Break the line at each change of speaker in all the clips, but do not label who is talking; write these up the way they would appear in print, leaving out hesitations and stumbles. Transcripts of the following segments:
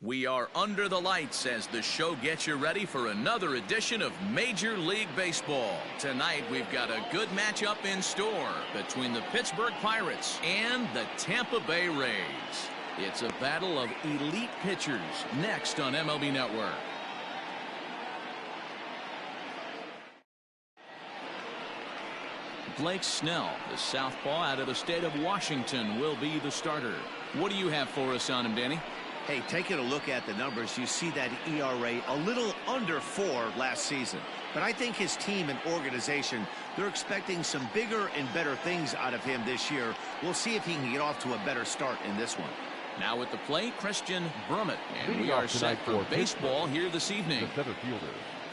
We are under the lights as the show gets you ready for another edition of Major League Baseball. Tonight we've got a good matchup in store between the Pittsburgh Pirates and the Tampa Bay Rays. It's a battle of elite pitchers next on MLB Network. Blake Snell, the southpaw out of the state of Washington, will be the starter. What do you have for us on him, Danny?
Hey, taking a look at the numbers, you see that ERA a little under 4 last season. But I think his team and organization, they're expecting some bigger and better things out of him this year. We'll see if he can get off to a better start in this one.
Now at the plate, Christian Brummett. And we are set for baseball here this evening.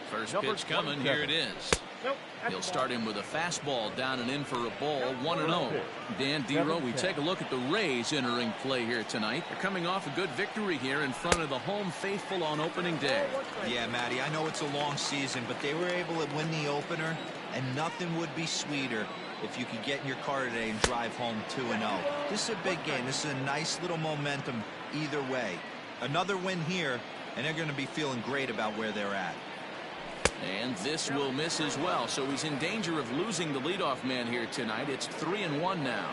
First pitch coming, here it is. He'll start him with a fastball down and in for a ball, 1-0. Dan Dero, we take a look at the Rays entering play here tonight. They're coming off a good victory here in front of the home faithful on opening day.
Yeah, Matty, I know it's a long season, but they were able to win the opener, and nothing would be sweeter if you could get in your car today and drive home 2-0. This is a big game. This is a nice little momentum either way. Another win here, and they're going to be feeling great about where they're at.
And this will miss as well, so he's in danger of losing the leadoff man here tonight. It's 3-1 now.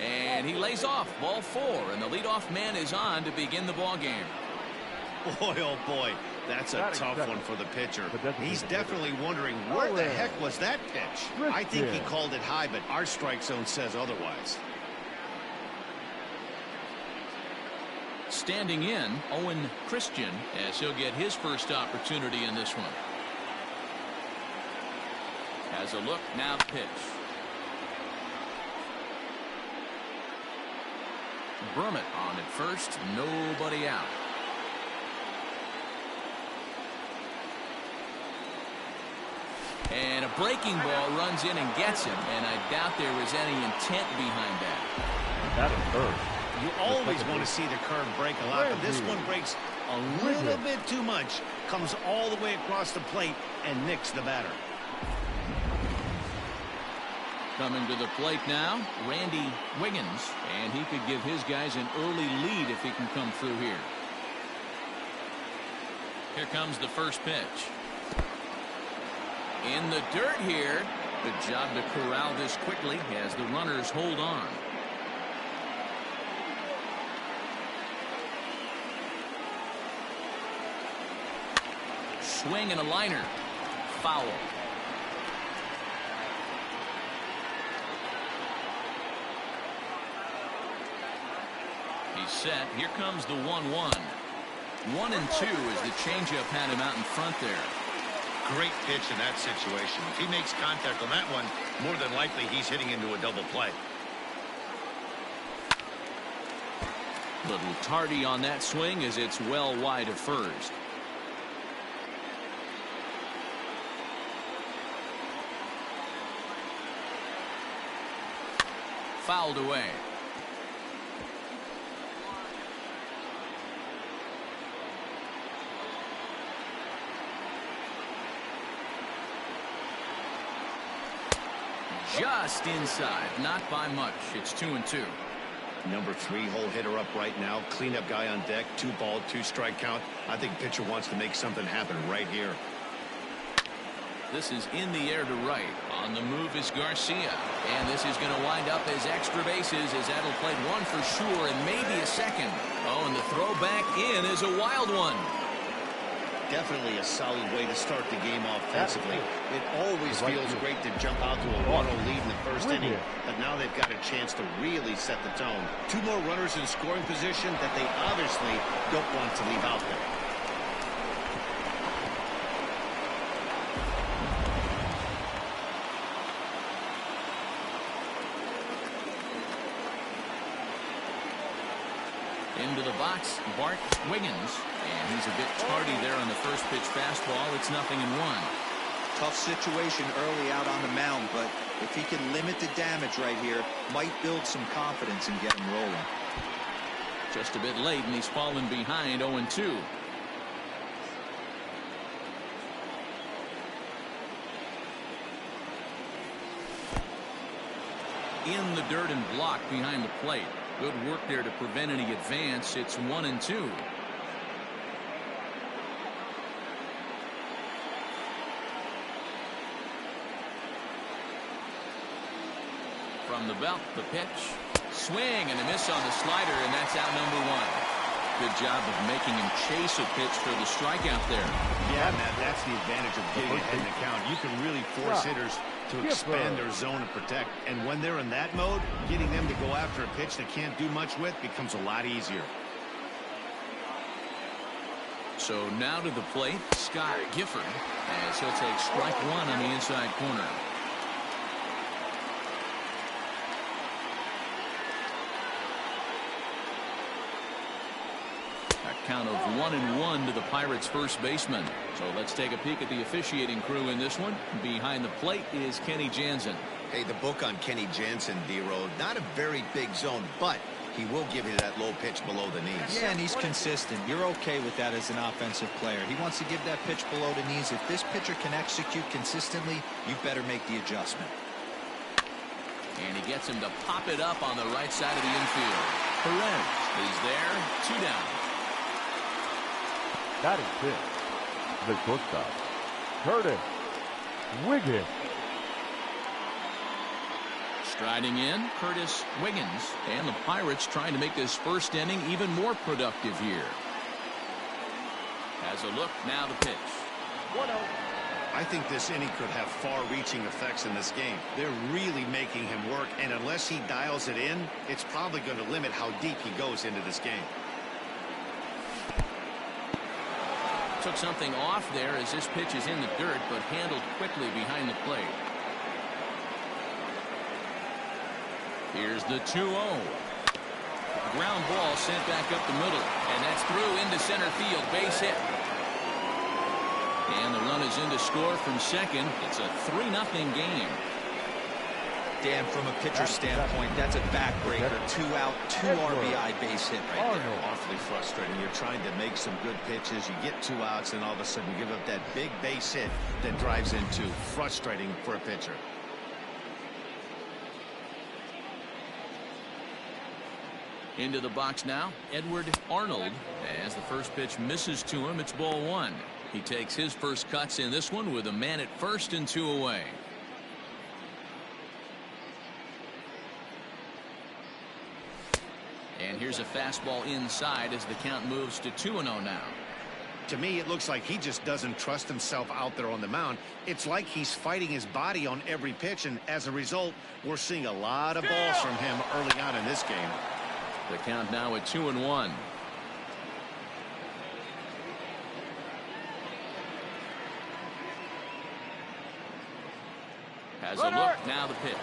And he lays off, ball 4, and the leadoff man is on to begin the ball game.
Boy, oh boy, that's a tough one for the pitcher. He's definitely wondering where the heck was that pitch. I think he called it high, but our strike zone says otherwise.
Standing in, Owen Christian, as he'll get his first opportunity in this one. Has a look, now the pitch. Brummett on at first, nobody out. And a breaking ball runs in and gets him, and I doubt there was any intent behind that.
That is first.
You always want to see the curve break a lot, but this one breaks a little bit too much. Comes all the way across the plate and nicks the batter.
Coming to the plate now, Randy Wiggins, and he could give his guys an early lead if he can come through here. Here comes the first pitch. In the dirt here. Good job to corral this quickly as the runners hold on. Swing and a liner. Foul. He's set. Here comes the 1-1. 1-2 as the changeup had him out in front there.
Great pitch in that situation. If he makes contact on that one, more than likely he's hitting into a double play.
Little tardy on that swing as it's well wide of first. Fouled away. Just inside, not by much. It's 2-2.
Number 3 hole hitter up right now. Cleanup guy on deck. 2 ball, 2 strike count. I think pitcher wants to make something happen right here.
This is in the air to right. On the move is Garcia. And this is going to wind up as extra bases as that'll play 1 for sure and maybe a second. Oh, and the throw back in is a wild one.
Definitely a solid way to start the game offensively. It always feels great to jump out to a 1-0 lead in the first inning, but now they've got a chance to really set the tone. 2 more runners in scoring position that they obviously don't want to leave out there.
Into the box, Bart Wiggins, and he's a bit tardy there on the first pitch fastball. It's 0-1.
Tough situation early out on the mound, but if he can limit the damage right here, might build some confidence and get him rolling.
Just a bit late, and he's fallen behind 0-2. In the dirt and blocked behind the plate. Good work there to prevent any advance. It's 1-2. From the belt, the pitch. Swing and a miss on the slider, and that's out number 1. Good job of making him chase a pitch for the strikeout there.
Yeah, Matt, that's the advantage of getting ahead in the count. You can really force hitters to expand their zone and protect. And when they're in that mode, getting them to go after a pitch they can't do much with becomes a lot easier.
So now to the plate, Scott Gifford, as he'll take strike 1 on the inside corner. Count of 1-1 to the Pirates' first baseman. So let's take a peek at the officiating crew in this one. Behind the plate is Kenny Jansen.
Hey, the book on Kenny Jansen, D-Road, not a very big zone, but he will give you that low pitch below the knees.
Yeah, and he's consistent. You're okay with that as an offensive player. He wants to give that pitch below the knees. If this pitcher can execute consistently, you better make the adjustment.
And he gets him to pop it up on the right side of the infield. Perez is there, 2 down.
That is it. The shortstop, Curtis Wiggins.
Striding in, Curtis Wiggins. And the Pirates trying to make this first inning even more productive here. Has a look, now the pitch.
1-0.
I think this inning could have far-reaching effects in this game. They're really making him work, and unless he dials it in, it's probably going to limit how deep he goes into this game.
Took something off there as this pitch is in the dirt, but handled quickly behind the plate. Here's the 2-0. Ground ball sent back up the middle, and that's through into center field. Base hit. And the run is in to score from second. It's a 3-0 game.
Dan, from a pitcher standpoint, that's a backbreaker. 2 out, 2 RBI base hit right there.
Awfully frustrating. You're trying to make some good pitches. You get 2 outs, and all of a sudden you give up that big base hit that drives into frustrating for a pitcher.
Into the box now, Edward Arnold. As the first pitch misses to him, it's ball 1. He takes his first cuts in this one with a man at first and 2 away. And here's a fastball inside as the count moves to 2-0 now.
To me, it looks like he just doesn't trust himself out there on the mound. It's like he's fighting his body on every pitch, and as a result, we're seeing a lot of balls from him early on in this game.
The count now at 2-1. Has a look, now the pitch.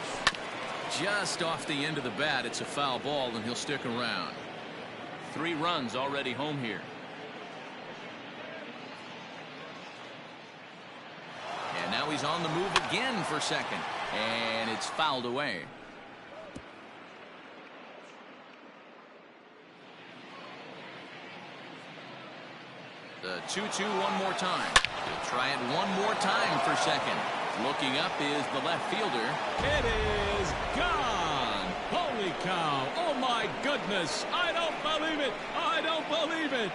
Just off the end of the bat, it's a foul ball, and he'll stick around. 3 runs already home here. And now he's on the move again for second, and it's fouled away. The 2-2 one more time. He'll try it one more time for second. Looking up is the left fielder.
It is gone. Holy cow. Oh, my goodness. I don't believe it. I don't believe it.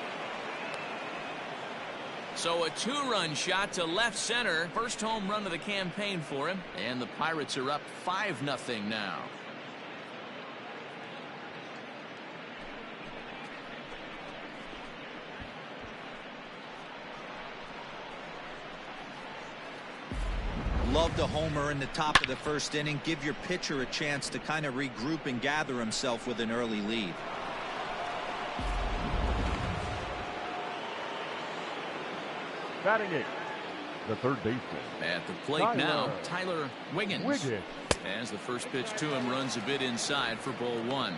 So a 2-run shot to left center. First home run of the campaign for him. And the Pirates are up 5-0 now.
Love the homer in the top of the first inning. Give your pitcher a chance to kind of regroup and gather himself with an early lead.
Batting it, the third baseman.
At the plate now, Tyler Wiggins. As the first pitch to him runs a bit inside for ball 1.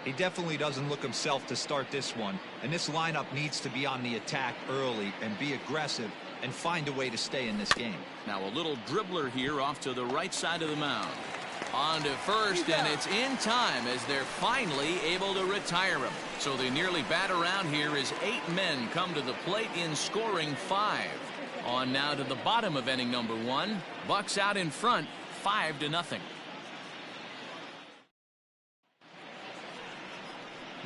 He definitely doesn't look himself to start this one, and this lineup needs to be on the attack early and be aggressive and find a way to stay in this game.
Now a little dribbler here off to the right side of the mound. On to first, and it's in time as they're finally able to retire him. So they nearly bat around here as 8 men come to the plate in scoring 5. On now to the bottom of inning number 1. Bucks out in front, 5-0.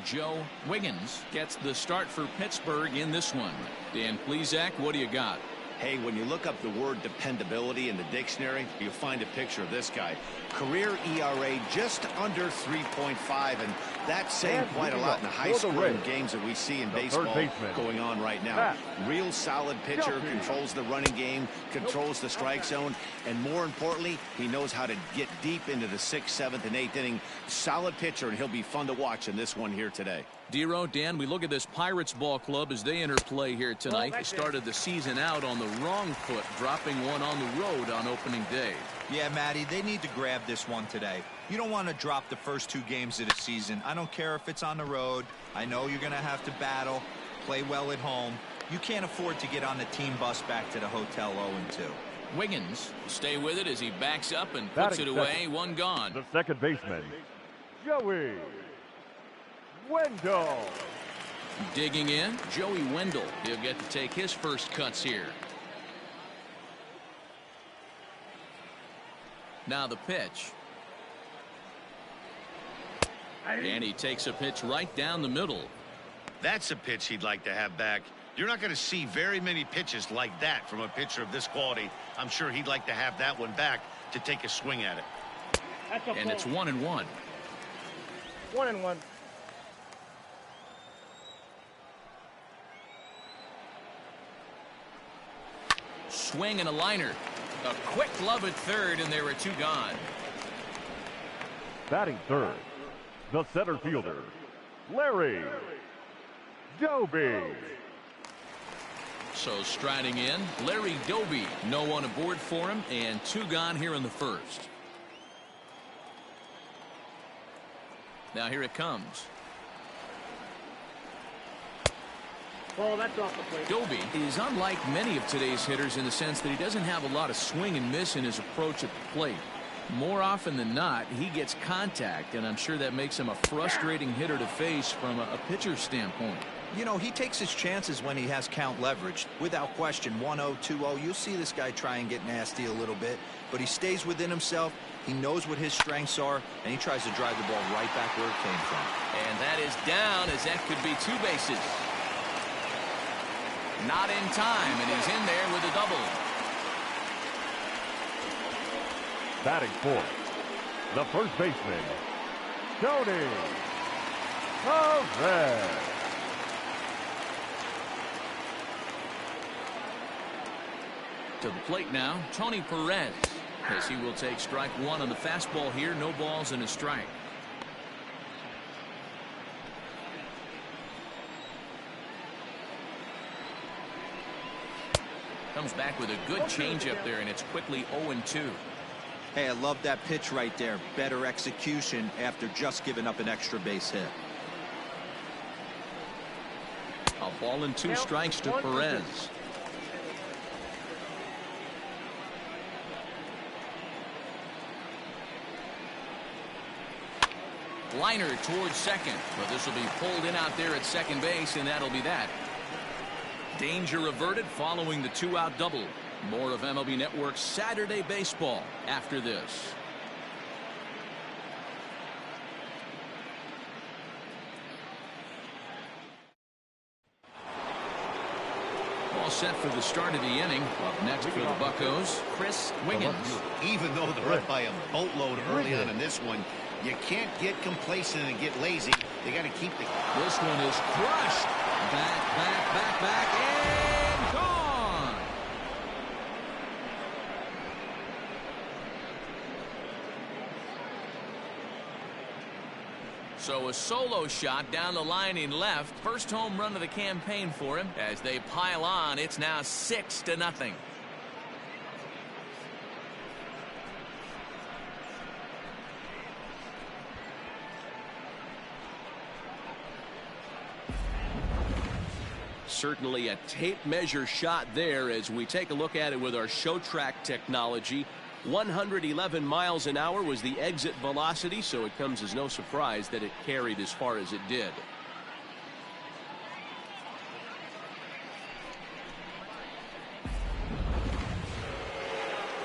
Joe Wiggins gets the start for Pittsburgh in this one. Dan Plesac, what do you got?
Hey, when you look up the word dependability in the dictionary, you'll find a picture of this guy. Career ERA just under 3.5, and that's saying quite a lot in the high-scoring games that we see in baseball going on right now. Real solid pitcher, controls the running game, controls the strike zone, and more importantly, he knows how to get deep into the 6th, 7th, and 8th inning. Solid pitcher, and he'll be fun to watch in this one here today.
Dero, Dan, we look at this Pirates ball club as they enter play here tonight. They started the season out on the wrong foot, dropping one on the road on opening day.
Yeah, Matty, they need to grab this one today. You don't want to drop the first 2 games of the season. I don't care if it's on the road. I know you're going to have to battle, play well at home. You can't afford to get on the team bus back to the hotel 0-2.
Wiggins will stay with it as he backs up and puts it away. One gone.
The second baseman, Joey Wendell.
Digging in, Joey Wendell. He'll get to take his first cuts here. Now the pitch. And he takes a pitch right down the middle.
That's a pitch he'd like to have back. You're not going to see very many pitches like that from a pitcher of this quality. I'm sure he'd like to have that one back to take a swing at it.
And it's 1-1.
1-1.
Swing and a liner. A quick glove at third, and there were 2 gone.
Batting third, the center fielder, Larry Doby.
So striding in, Larry Doby. No one aboard for him, and 2 gone here in the first. Now here it comes.
Oh, that's off the plate.
Doby is unlike many of today's hitters in the sense that he doesn't have a lot of swing and miss in his approach at the plate. More often than not, he gets contact, and I'm sure that makes him a frustrating hitter to face from a pitcher's standpoint.
You know, he takes his chances when he has count leverage. Without question, 1-0, 2-0, you'll see this guy try and get nasty a little bit, but he stays within himself. He knows what his strengths are, and he tries to drive the ball right back where it came from.
And that is down, as that could be 2 bases. Not in time, and he's in there with a double.
Batting fourth, the first baseman, Tony Perez.
To the plate now, Tony Perez, as he will take strike 1 on the fastball here. No balls and a strike. Comes back with a good changeup there, and it's quickly 0-2.
Hey, I love that pitch right there. Better execution after just giving up an extra base hit.
A ball and 2 strikes to Perez. Liner towards second, but this will be pulled in out there at second base, and that'll be that. Danger averted following the 2-out double. More of MLB Network's Saturday Baseball after this. All set for the start of the inning. Up next for the Buccos, Chris Wiggins.
Even though they're up by a boatload early on in this one, you can't get complacent and get lazy. They got to keep the...
This one is crushed. Back, and gone. So a solo shot down the line in left. First home run of the campaign for him. As they pile on, it's now 6-0. Certainly a tape measure shot there as we take a look at it with our show track technology. 111 miles an hour was the exit velocity, so it comes as no surprise that it carried as far as it did.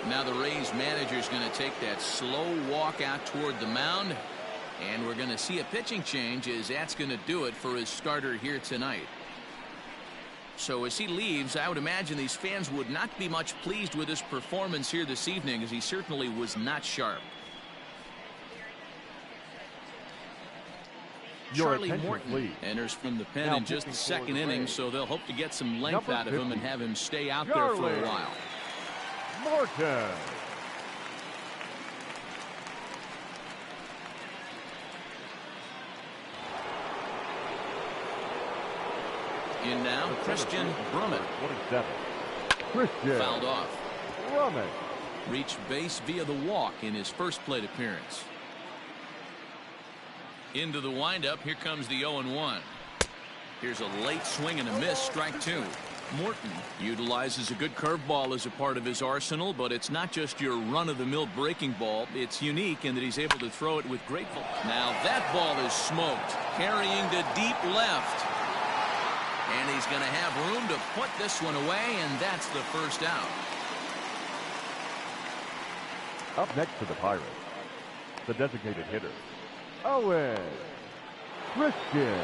Now the Rays manager is going to take that slow walk out toward the mound. And we're going to see a pitching change, as that's going to do it for his starter here tonight. So as he leaves, I would imagine these fans would not be much pleased with his performance here this evening, as he certainly was not sharp. Charlie Morton enters from the pen in just the second inning, so they'll hope to get some length out of him and have him stay out there for a while.
Morton.
In now, Christian Brummett.
27. Christian.
Fouled off.
Brummett.
Reached base via the walk in his first plate appearance. Into the windup, here comes the 0-1. Here's a late swing and a miss, strike two. Morton utilizes a good curveball as a part of his arsenal, but it's not just your run-of-the-mill breaking ball. It's unique in that he's able to throw it with great force. Now that ball is smoked, carrying to deep left. And he's going to have room to put this one away, and that's the first out.
Up next to the Pirates, the designated hitter, Owen Christian.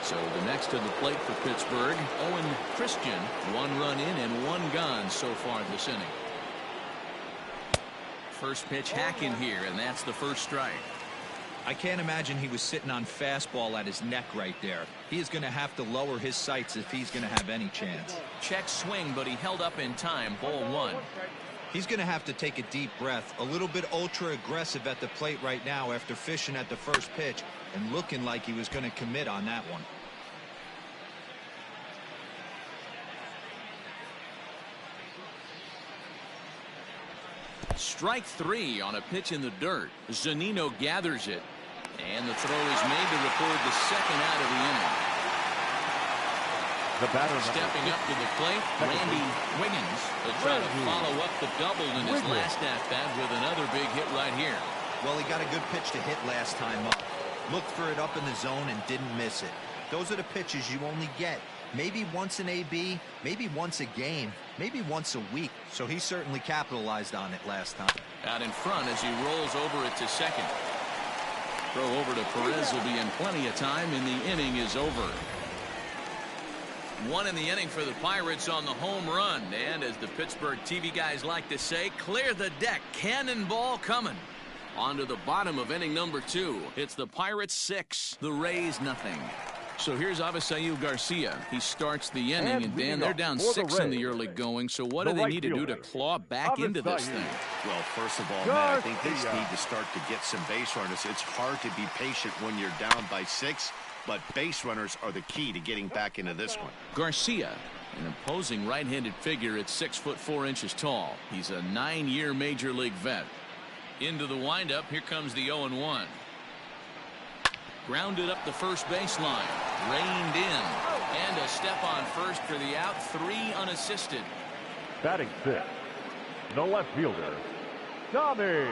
So the next to the plate for Pittsburgh, Owen Christian. 1 run in and 1 gone so far this inning. First pitch hacking here, and that's the first strike.
I can't imagine he was sitting on fastball at his neck right there. He is going to have to lower his sights if he's going to have any chance.
Check swing, but he held up in time. Ball 1.
He's going to have to take a deep breath. A little bit ultra aggressive at the plate right now after fishing at the first pitch and looking like he was going to commit on that one.
Strike 3 on a pitch in the dirt. Zunino gathers it, and the throw is made to record the second out of the inning.
The batter
stepping up to the plate, Randy Wiggins will try to follow up the double in his last at-bat with another big hit right here.
Well, he got a good pitch to hit last time up. Looked for it up in the zone and didn't miss it. Those are the pitches you only get maybe once an AB, maybe once a game, maybe once a week. So he certainly capitalized on it last time.
Out in front as he rolls over it to second. Throw over to Perez will be in plenty of time, and the inning is over. 1 in the inning for the Pirates on the home run. And as the Pittsburgh TV guys like to say, clear the deck. Cannonball coming. On to the bottom of inning number 2. It's the Pirates 6, the Rays nothing. So here's Avisail Garcia. He starts the inning, and Dan, they're down 6 in the early going. So what do they need to do to claw back into this thing?
Well, first of all, Matt, I think they need to start to get some base runners. It's hard to be patient when you're down by 6, but base runners are the key to getting back into this one.
Garcia, an imposing right-handed figure at 6'4" tall. He's a 9-year major league vet. Into the windup, here comes the 0-1. Grounded up the first baseline, reined in, and a step on first for the out. 3 unassisted.
Batting 6, the left fielder, Tommy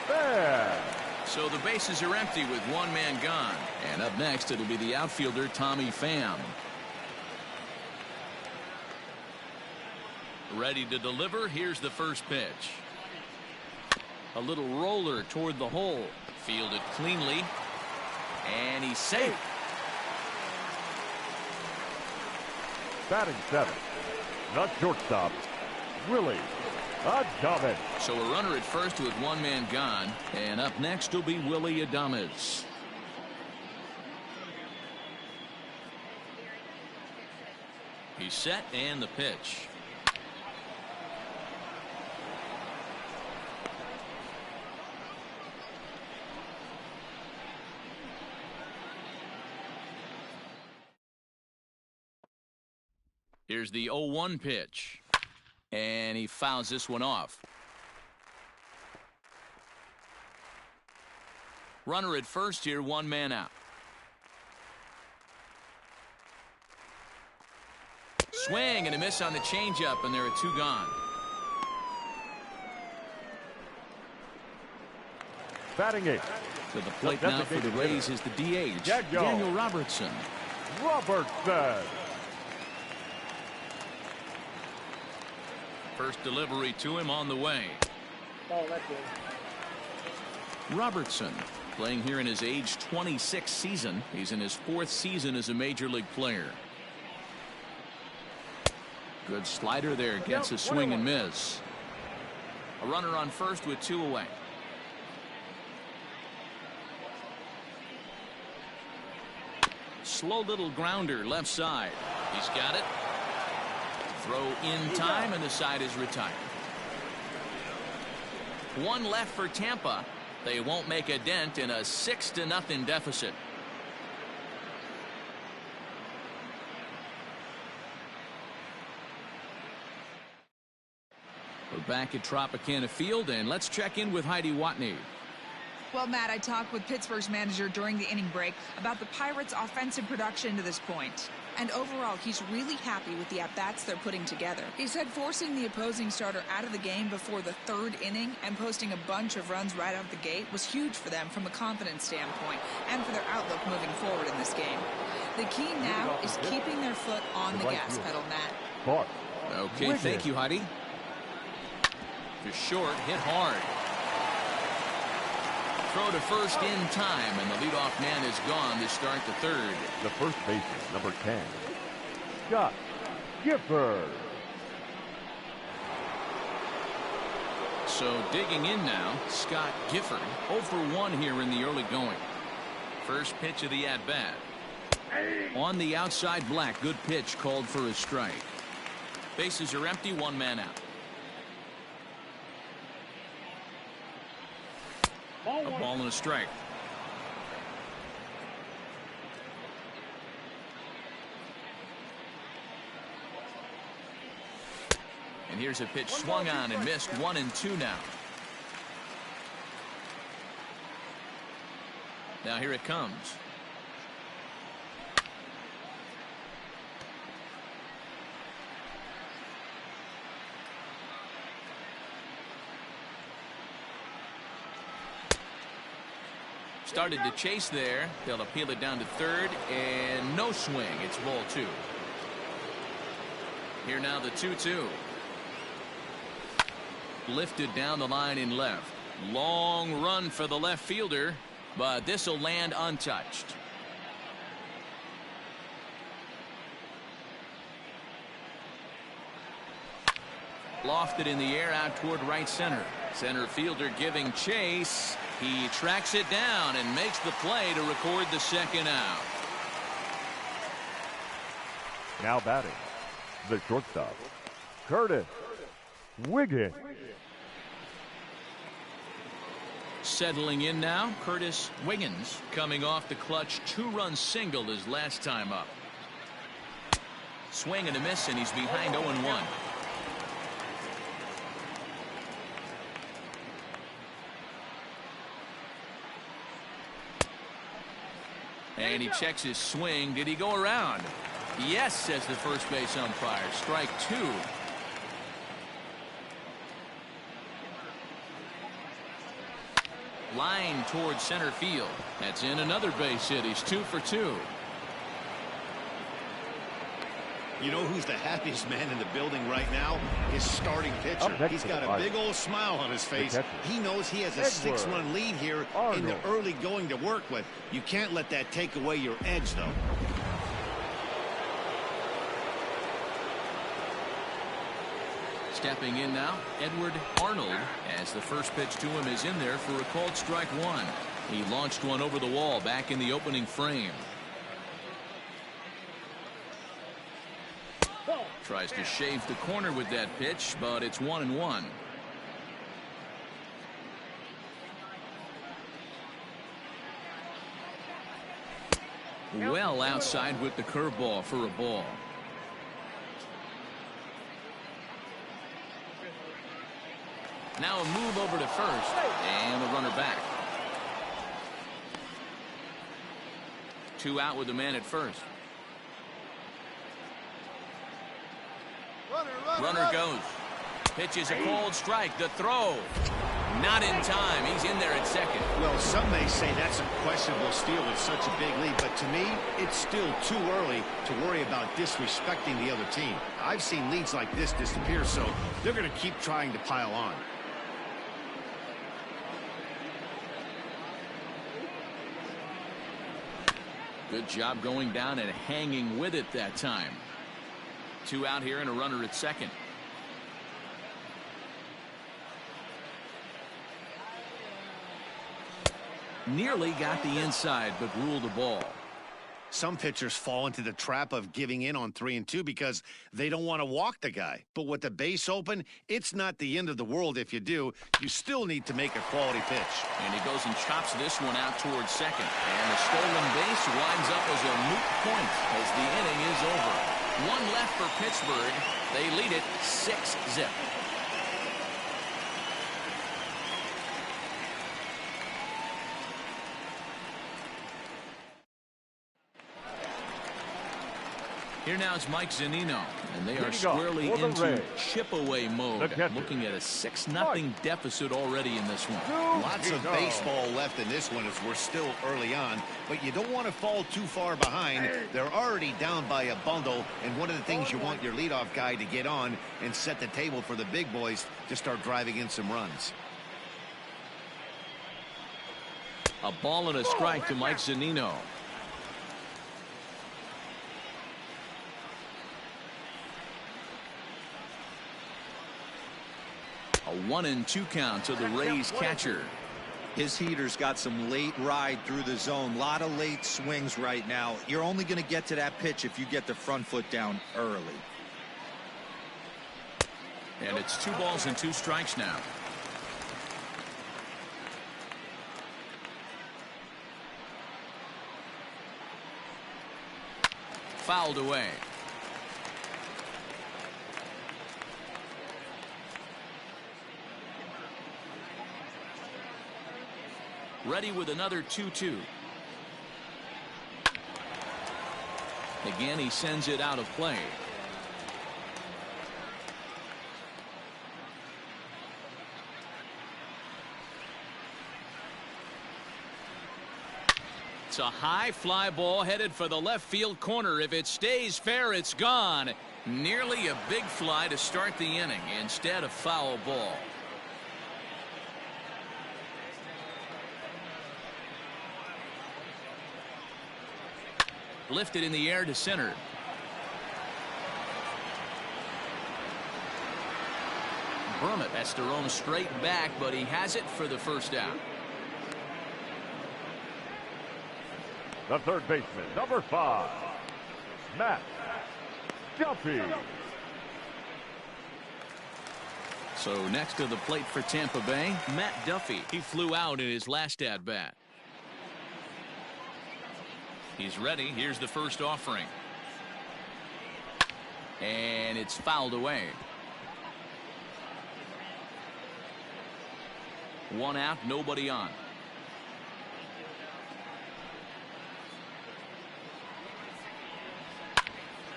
Pham.
So the bases are empty with 1 man gone. And up next, it'll be the outfielder, Tommy Pham. Ready to deliver. Here's the first pitch. A little roller toward the hole. Fielded cleanly. And he's safe.
Batting 7, the shortstop, Willie Adames.
So a runner at first with 1 man gone. And up next will be Willie Adames. He's set, and the pitch. Here's the 0-1 pitch. And he fouls this one off. Runner at first here, 1 man out. Swing and a miss on the changeup, and there are 2 gone.
Batting 8.
To the plate now for the Rays is the DH, Daniel Robertson.
Robertson.
First delivery to him on the way.
Oh, that's
Robertson, playing here in his age 26 season. He's in his 4th season as a major league player. Good slider there, gets a swing and miss. A runner on first with 2 away. Slow little grounder left side. He's got it. Throw in time, and the side is retired. 1 left for Tampa. They won't make a dent in a 6-0 deficit. We're back at Tropicana Field, and let's check in with Heidi Watney.
Well, Matt, I talked with Pittsburgh's manager during the inning break about the Pirates' offensive production to this point. And overall, he's really happy with the at-bats they're putting together. He said forcing the opposing starter out of the game before the 3rd inning and posting a bunch of runs right out the gate was huge for them from a confidence standpoint and for their outlook moving forward in this game. The key now is keeping their foot on the gas pedal, Matt.
Okay, thank you, Heidi. Just short, hit hard. Throw to first in time, and the leadoff man is gone to start the 3rd.
The first baseman, number 10, Scott Gifford.
So digging in now, Scott Gifford, 0 for 1 here in the early going. First pitch of the at-bat. On the outside, Black. Good pitch, called for a strike. Bases are empty, 1 man out. A ball and a strike. And here's a pitch swung on and missed. 1-2 now. Now here it comes. Started to chase there. They'll appeal it down to 3rd, and no swing. It's ball 2. Here now the 2-2. Lifted down the line in left. Long run for the left fielder, but this will land untouched. Lofted in the air out toward right center. Center fielder giving chase. He tracks it down and makes the play to record the 2nd out.
Now batting, the shortstop, Curtis Wiggins.
Settling in now, Curtis Wiggins, coming off the clutch 2-run single his last time up. Swing and a miss, and he's behind 0-1. And he checks his swing. Did he go around? Yes, says the first base umpire. Strike 2. Line towards center field. That's in another base hit. He's 2 for 2.
You know who's the happiest man in the building right now? His starting pitcher. He's got a big old smile on his face. He knows he has a 6-run lead here in the early going to work with. You can't let that take away your edge, though.
Stepping in now, Edward Arnold, as the first pitch to him is in there for a called strike 1. He launched one over the wall back in the opening frame. Tries to shave the corner with that pitch, but it's 1-1. Well outside with the curveball for a ball. Now a move over to first, and a runner back. 2 out with the man at first. Runner goes. Pitch is a cold strike. The throw. Not in time. He's in there at second.
Well, some may say that's a questionable steal with such a big lead, but to me, it's still too early to worry about disrespecting the other team. I've seen leads like this disappear, so they're going to keep trying to pile on.
Good job going down and hanging with it that time. 2 out here and a runner at second. Nearly got the inside, but ruled the ball.
Some pitchers fall into the trap of giving in on 3 and 2 because they don't want to walk the guy. But with the base open, it's not the end of the world if you do. You still need to make a quality pitch.
And he goes and chops this one out towards second. And the stolen base winds up as a moot point as the inning is over. 1 left for Pittsburgh. They lead it 6-0. Here now is Mike Zunino, and they are squarely into chip-away mode, looking at a 6-0 deficit already in this one.
Lots of baseball left in this one as we're still early on, but you don't want to fall too far behind. They're already down by a bundle, and one of the things you want your leadoff guy to get on and set the table for the big boys to start driving in some runs.
A ball and a strike to Mike Zunino. A 1-2 count to the Rays catcher.
His heater's got some late ride through the zone. A lot of late swings right now. You're only going to get to that pitch if you get the front foot down early.
And it's 2 balls and 2 strikes now. Fouled away. Ready with another 2-2. Again, he sends it out of play. It's a high fly ball headed for the left field corner. If it stays fair, it's gone. Nearly a big fly to start the inning. Instead, a foul ball. Lifted in the air to center. Brummett has to roam straight back, but he has it for the first out.
The third baseman, number 5, Matt Duffy.
So next to the plate for Tampa Bay, Matt Duffy. He flew out in his last at bat. He's ready. Here's the first offering. And it's fouled away. 1 out, nobody on.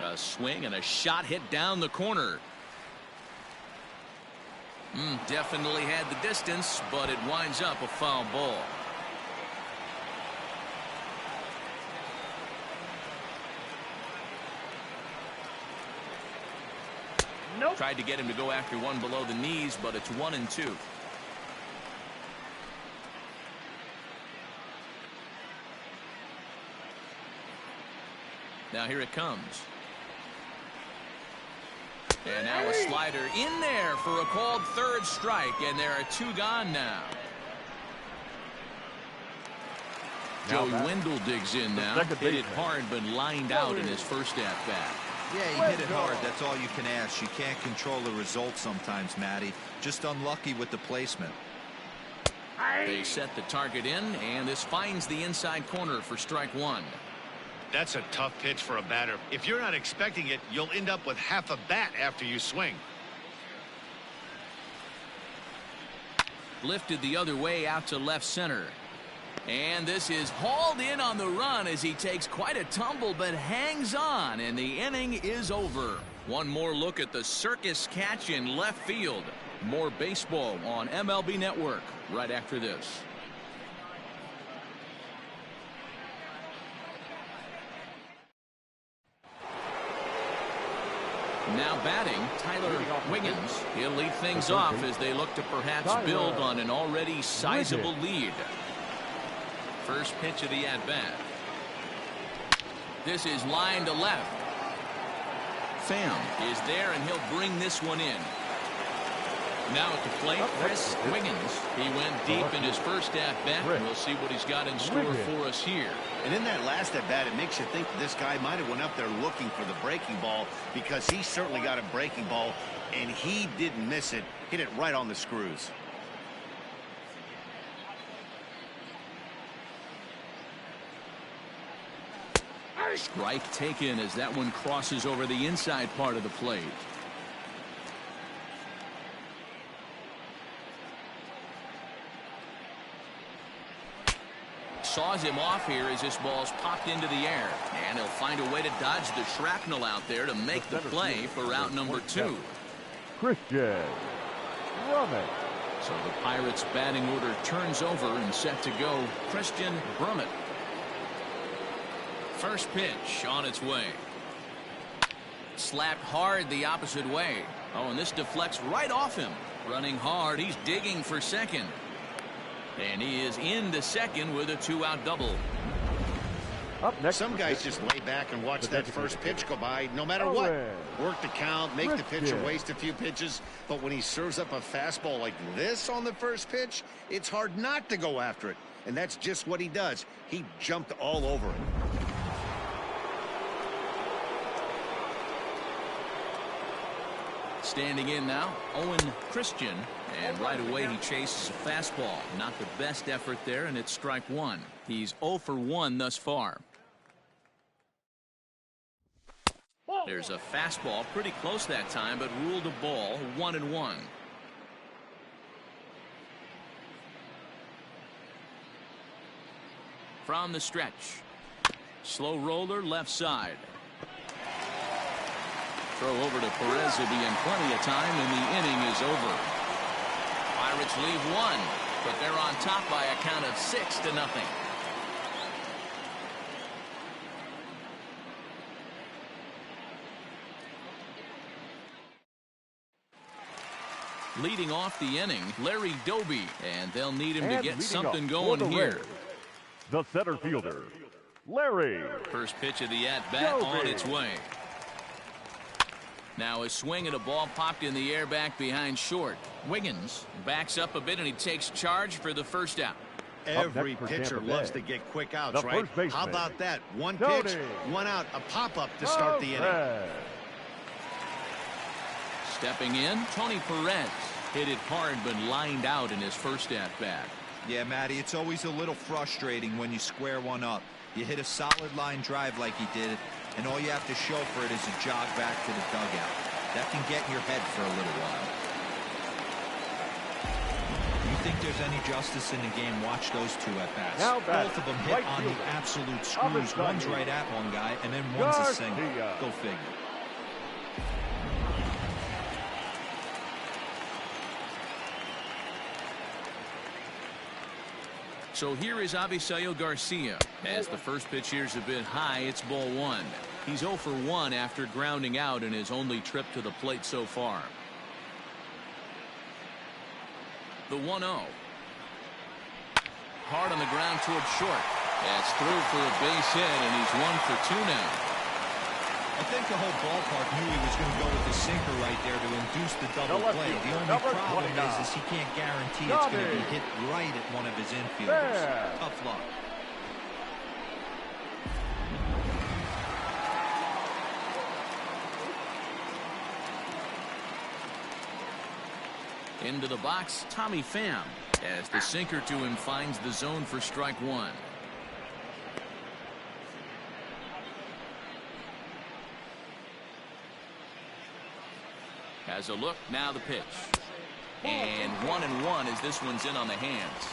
A swing and a shot hit down the corner. Definitely had the distance, but it winds up a foul ball.
Nope.
Tried to get him to go after one below the knees, but it's 1-2. Now here it comes. And now a slider in there for a called third strike, and there are 2 gone now. Joey Wendell digs in now. Hit it hard, but lined out in his first at bat.
Yeah, he hit it hard. That's all you can ask. You can't control the result sometimes, Matty. Just unlucky with the placement.
They set the target in, and this finds the inside corner for strike 1.
That's a tough pitch for a batter. If you're not expecting it, you'll end up with half a bat after you swing.
Lifted the other way out to left center. And this is hauled in on the run as he takes quite a tumble, but hangs on, and the inning is over. One more look at the circus catch in left field. More baseball on MLB Network right after this. Now batting, Tyler Wiggins. He'll lead things off as they look to perhaps build on an already sizable lead. First pitch of the at-bat. This is line to left. Pham is there, and he'll bring this one in. Now at the plate, Chris Wiggins. He went deep in his first at-bat. We'll see what he's got in store for us here.
And in that last at-bat, it makes you think that this guy might have went up there looking for the breaking ball, because he certainly got a breaking ball, and he didn't miss it. Hit it right on the screws.
Strike taken as that one crosses over the inside part of the plate. Saws him off here as this ball's popped into the air, and he'll find a way to dodge the shrapnel out there to make the play for out number 2.
Christian Brummett.
So the Pirates batting order turns over and set to go. Christian Brummett. First pitch on its way. Slapped hard the opposite way. Oh, and this deflects right off him. Running hard, he's digging for second. And he is into second with a 2-out double.
Up next,
some guys just lay back and watch that first pitch go by no matter what. Work the count, make the pitcher waste a few pitches. But when he serves up a fastball like this on the first pitch, it's hard not to go after it. And that's just what he does. He jumped all over it.
Standing in now, Owen Christian, and right away he chases a fastball. Not the best effort there, and it's strike 1. He's 0 for 1 thus far. There's a fastball pretty close that time, but ruled a ball. 1-1. From the stretch, slow roller left side. Throw over to Perez will be in plenty of time, and the inning is over. Pirates leave 1, but they're on top by a count of 6-0. Leading off the inning, Larry Doby, and they'll need him to get something going here.
The center fielder, Larry.
First pitch of the at-bat on its way. Now a swing and a ball popped in the air back behind short. Wiggins backs up a bit, and he takes charge for the first out.
Every pitcher loves to get quick outs, right? How about that? One pitch, 1 out, a pop-up to start the inning.
Stepping in, Tony Perez. Hit it hard, but lined out in his first at-bat.
Yeah, Matty, it's always a little frustrating when you square one up. You hit a solid line drive like he did, and all you have to show for it is a jog back to the dugout. That can get in your head for a little while. You think there's any justice in the game? Watch those two at-bats. Both of them hit on the absolute screws. One's right at one guy, and then one's a single. Go figure.
So here is Avisail Garcia. As the first pitch here's a bit high, it's ball 1. He's 0 for 1 after grounding out in his only trip to the plate so far. The 1-0. Hard on the ground towards short. That's through for a base hit, and he's 1 for 2 now.
I think the whole ballpark knew he was going to go with the sinker right there to induce the double play. The only problem is he can't guarantee it's going to be hit right at one of his infielders. Tough luck.
Into the box, Tommy Pham, as the sinker to him finds the zone for strike 1. Has a look, now the pitch. And 1-1 as this one's in on the hands.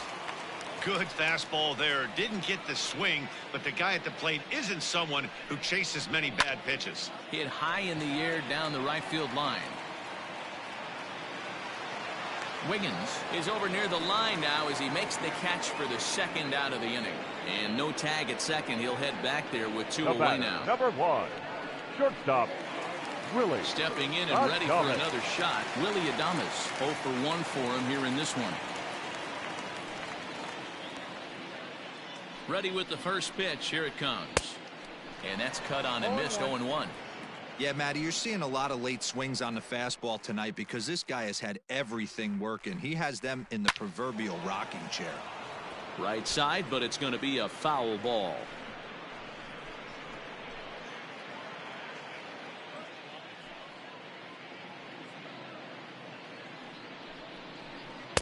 Good fastball there. Didn't get the swing, but the guy at the plate isn't someone who chases many bad pitches.
Hit high in the air down the right field line. Wiggins is over near the line now as he makes the catch for the second out of the inning. And no tag at second. He'll head back there with 2 away now.
Number 1, shortstop, Willie.
Stepping in and ready for another shot, Willie Adames. 0 for 1 for him here in this one. Ready with the first pitch. Here it comes. And that's cut on and missed. 0-1.
Yeah, Matty, you're seeing a lot of late swings on the fastball tonight because this guy has had everything working. He has them in the proverbial rocking chair.
Right side, but it's going to be a foul ball.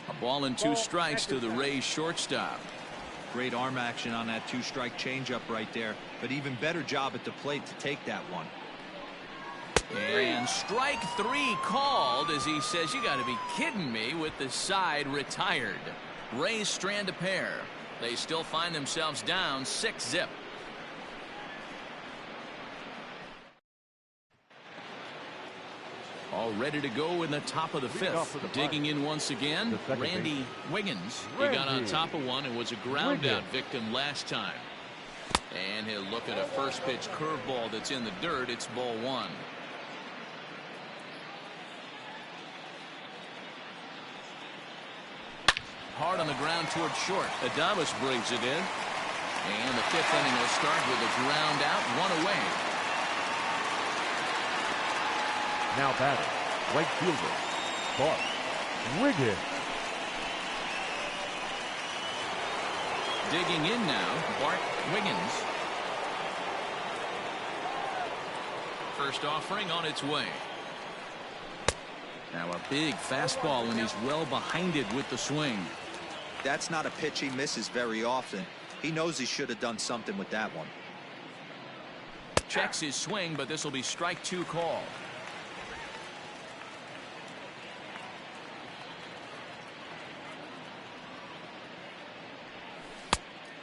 A ball and 2 strikes to the Rays shortstop.
Great arm action on that 2-strike changeup right there, but even better job at the plate to take that one.
And strike 3 called as he says, you got to be kidding me, with the side retired. Rays strand a pair. They still find themselves down 6-0. All ready to go in the top of the 5th. Digging in once again, Randy Wiggins. He got on top of one and was a ground out victim last time. And he'll look at a first pitch curveball that's in the dirt. It's ball 1. Hard on the ground toward short. Adames brings it in. And the 5th inning will start with a ground out, 1 away.
Now batting, right fielder, Bart Wiggins.
Digging in now, Bart Wiggins. First offering on its way. Now a big fastball, and he's well behind it with the swing.
That's not a pitch he misses very often. He knows he should have done something with that one.
Checks his swing, but this will be strike 2 call.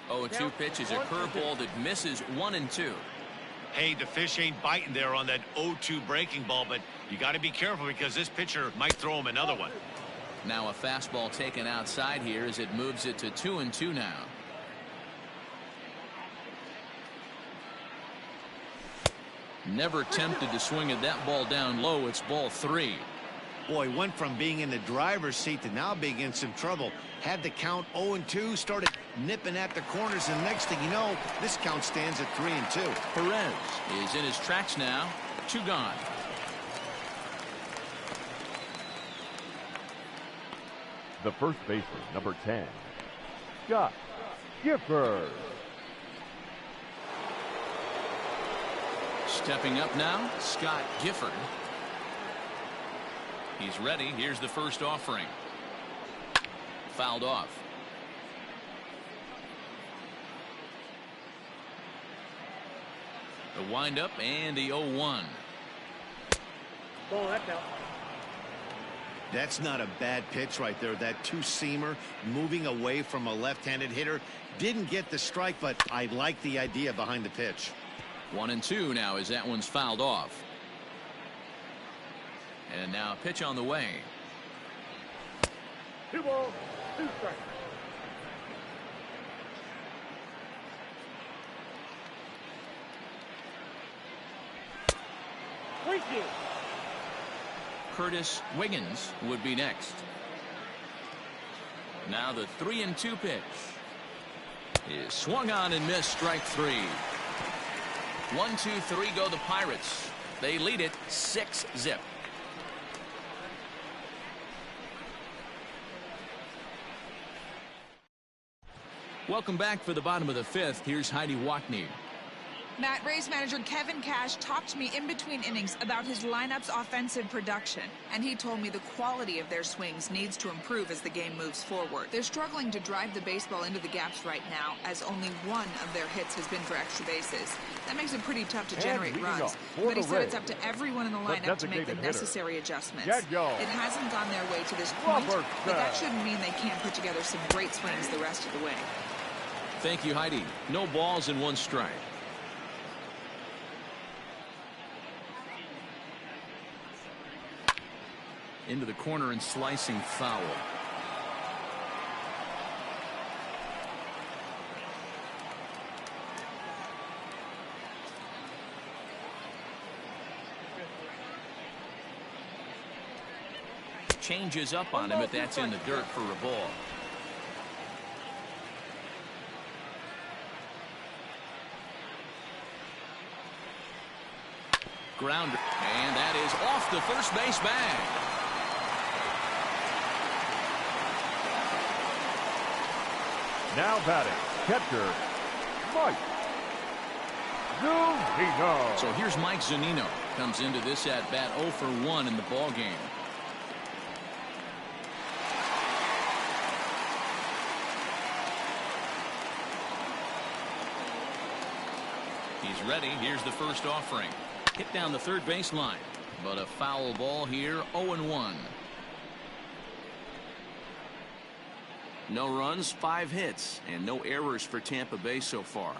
0-2 pitch is a curveball that misses 1-2.
Hey, the fish ain't biting there on that 0-2 breaking ball, but you got to be careful because this pitcher might throw him another one.
Now a fastball taken outside here as it moves it to 2-2 now. Never tempted to swing at that ball down low. It's ball 3.
Boy, went from being in the driver's seat to now being in some trouble. Had the count 0-2, started nipping at the corners, and next thing you know, this count stands at 3-2.
Perez is in his tracks now. 2 gone.
The first baseman, number 10, Scott Gifford.
Stepping up now, Scott Gifford. He's ready. Here's the first offering. Fouled off. The windup and the 0-1.
Ball, that's out.
That's not a bad pitch right there. That 2-seamer moving away from a left-handed hitter. Didn't get the strike, but I like the idea behind the pitch.
1-2 now as that one's fouled off. And now a pitch on the way.
2 balls, 2 strikes. Thank you.
Curtis Wiggins would be next. Now the 3-2 pitch is swung on and missed. Strike 3. 1-2-3 go the Pirates. They lead it 6-0. Welcome back for the bottom of the 5th. Here's Heidi Watney.
Matt, Rays manager Kevin Cash talked to me in between innings about his lineup's offensive production, and he told me the quality of their swings needs to improve as the game moves forward. They're struggling to drive the baseball into the gaps right now, as only 1 of their hits has been for extra bases. That makes it pretty tough to generate runs, but he said it's up to everyone in the lineup to make the necessary adjustments. It hasn't gone their way to this point, but that shouldn't mean they can't put together some great swings the rest of the way.
Thank you, Heidi. No balls and 1 strike. Into the corner and slicing foul. Changes up on him, but that's in the dirt for a ball. Grounder, and that is off the first base bag.
Now batting, catcher, Mike Zunino.
So here's Mike Zunino. Comes into this at bat 0 for 1 in the ball game. He's ready. Here's the first offering. Hit down the third baseline, but a foul ball here. 0-1. No runs, 5 hits, and no errors for Tampa Bay so far.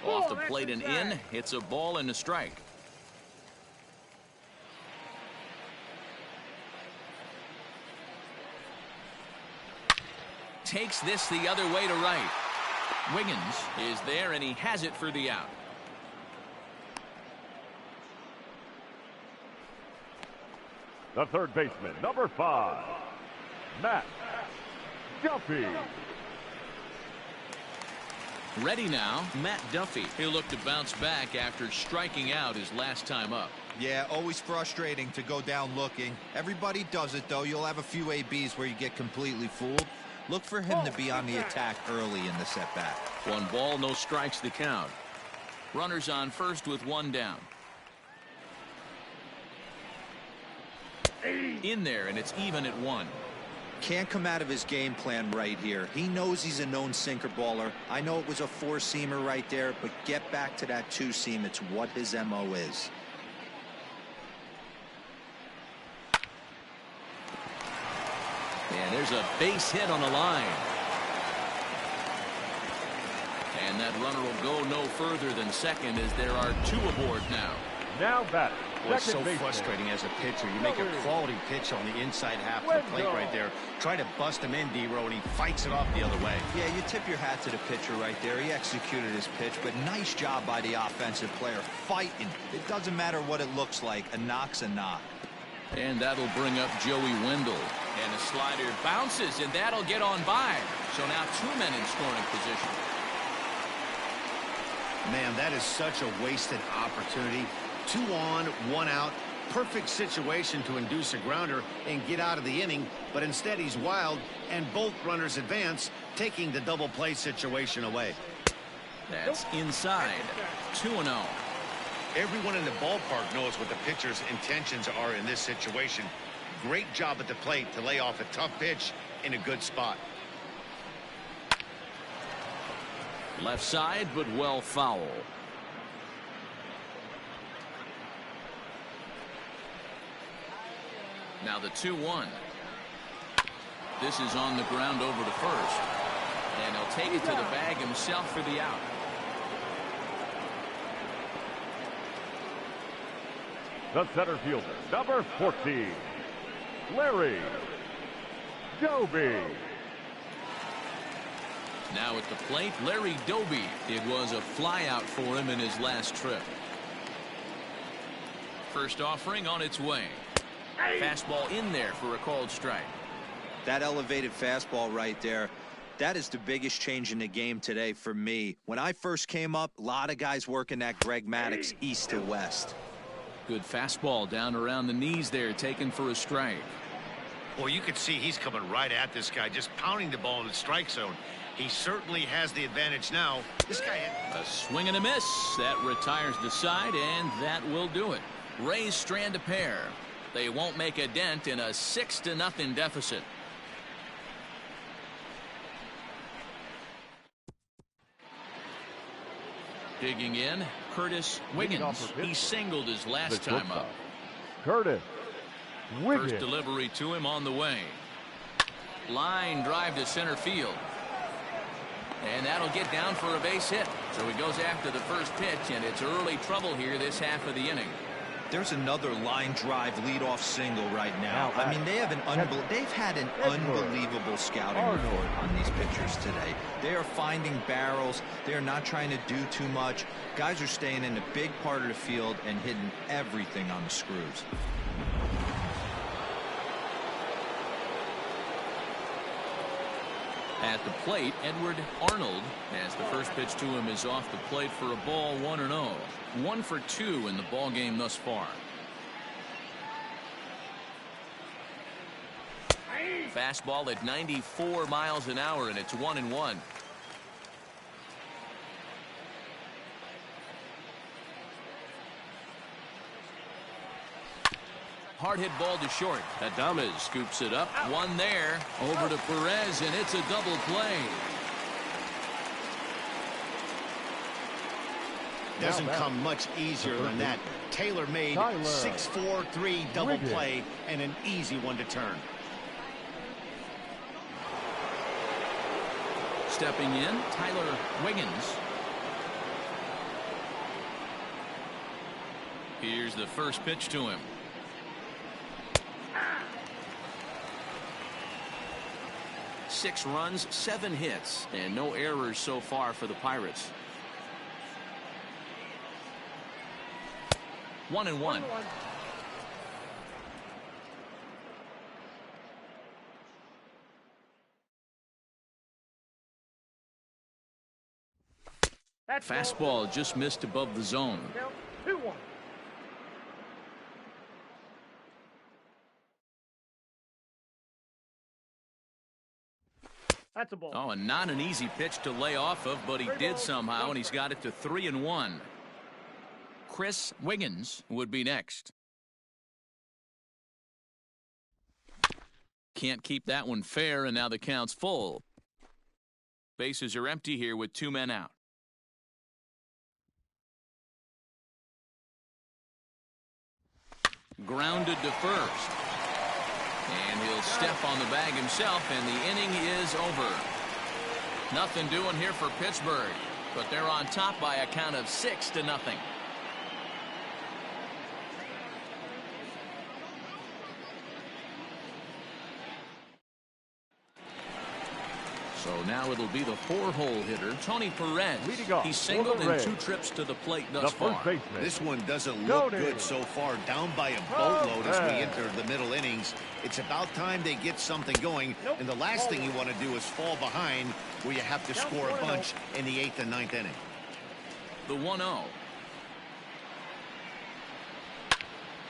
Off the plate and in. It's a ball and a strike. Takes this the other way to right. Wiggins is there, and he has it for the out.
The third baseman, number 5, Matt Duffy.
Ready now, Matt Duffy. He'll look to bounce back after striking out his last time up.
Yeah, always frustrating to go down looking. Everybody does it, though. You'll have a few ABs where you get completely fooled. Look for him to be on the attack early in the setback.
1 ball, no strikes the count. Runners on first with 1 down. In there, and it's even at 1.
Can't come out of his game plan right here. He knows he's a known sinker baller. I know it was a 4-seamer right there, but get back to that 2-seam. It's what his MO is.
And there's a base hit on the line. And that runner will go no further than second as there are 2 aboard now.
Now batting.
Boy, it's so frustrating as a pitcher. You make a quality pitch on the inside half of the plate right there. Try to bust him in, D-Row, and he fights it off the other way.
Yeah, you tip your hat to the pitcher right there. He executed his pitch, but nice job by the offensive player fighting. It doesn't matter what it looks like. A knock's a knock.
And that'll bring up Joey Wendell. And a slider bounces, and that'll get on by. So now 2 men in scoring position.
Man, that is such a wasted opportunity. 2 on, 1 out. Perfect situation to induce a grounder and get out of the inning, but instead he's wild, and both runners advance, taking the double play situation away.
That's inside. 2-0.
Everyone in the ballpark knows what the pitcher's intentions are in this situation. Great job at the plate to lay off a tough pitch in a good spot.
Left side, but well foul. Now the 2-1. This is on the ground over to first. And he'll take it to the bag himself for the out.
The center fielder, number 14, Larry Doby.
Now at the plate, Larry Doby. It was a flyout for him in his last trip. First offering on its way. Fastball in there for a called strike.
That elevated fastball right there, that is the biggest change in the game today for me. When I first came up, a lot of guys working that Greg Maddux east to west.
Good fastball down around the knees there, taken for a strike.
Well, you can see he's coming right at this guy, just pounding the ball in the strike zone. He certainly has the advantage now. This guy
a swing and a miss. That retires the side, and that will do it. Rays strand a pair. They won't make a dent in a 6-0 deficit. Digging in, Curtis Wiggins. He singled his last time up.
Curtis Wiggins.
First delivery to him on the way. Line drive to center field. And that'll get down for a base hit. So he goes after the first pitch, and it's early trouble here this half of the inning.
There's another line drive leadoff single right now. I mean, they've had an unbelievable scouting report on these pitchers today. They are finding barrels. They are not trying to do too much. Guys are staying in the big part of the field and hitting everything on the screws.
At the plate, Edward Arnold, as the first pitch to him is off the plate for a ball, 1-0. 1 for 2 in the ball game thus far. Fastball at 94 miles an hour, and it's 1-1. Hard hit ball to short. Adames scoops it up. One there. Over to Perez, and it's a double play.
Doesn't come much easier than that. Tailor-made 6-4-3 double play, and an easy one to turn.
Stepping in, Tyler Wiggins. Here's the first pitch to him. Six runs, 7 hits, and no errors so far for the Pirates. 1-1. Fastball just missed above the zone.
2-1. That's a ball.
Oh, and not an easy pitch to lay off of, but he did somehow, and he's got it to 3-1. Chris Wiggins would be next. Can't keep that one fair, and now the count's full. Bases are empty here with 2 men out. Grounded to first. And he'll step on the bag himself, and the inning is over. Nothing doing here for Pittsburgh, but they're on top by a count of 6-0. So now it'll be the 4-hole hitter, Tony Perez. He's singled in 2 trips to the plate thus far.
This one doesn't look good so far. Down by a boatload as we enter the middle innings. It's about time they get something going. And the last thing you want to do is fall behind where you have to score a bunch in the 8th and 9th inning.
The 1-0.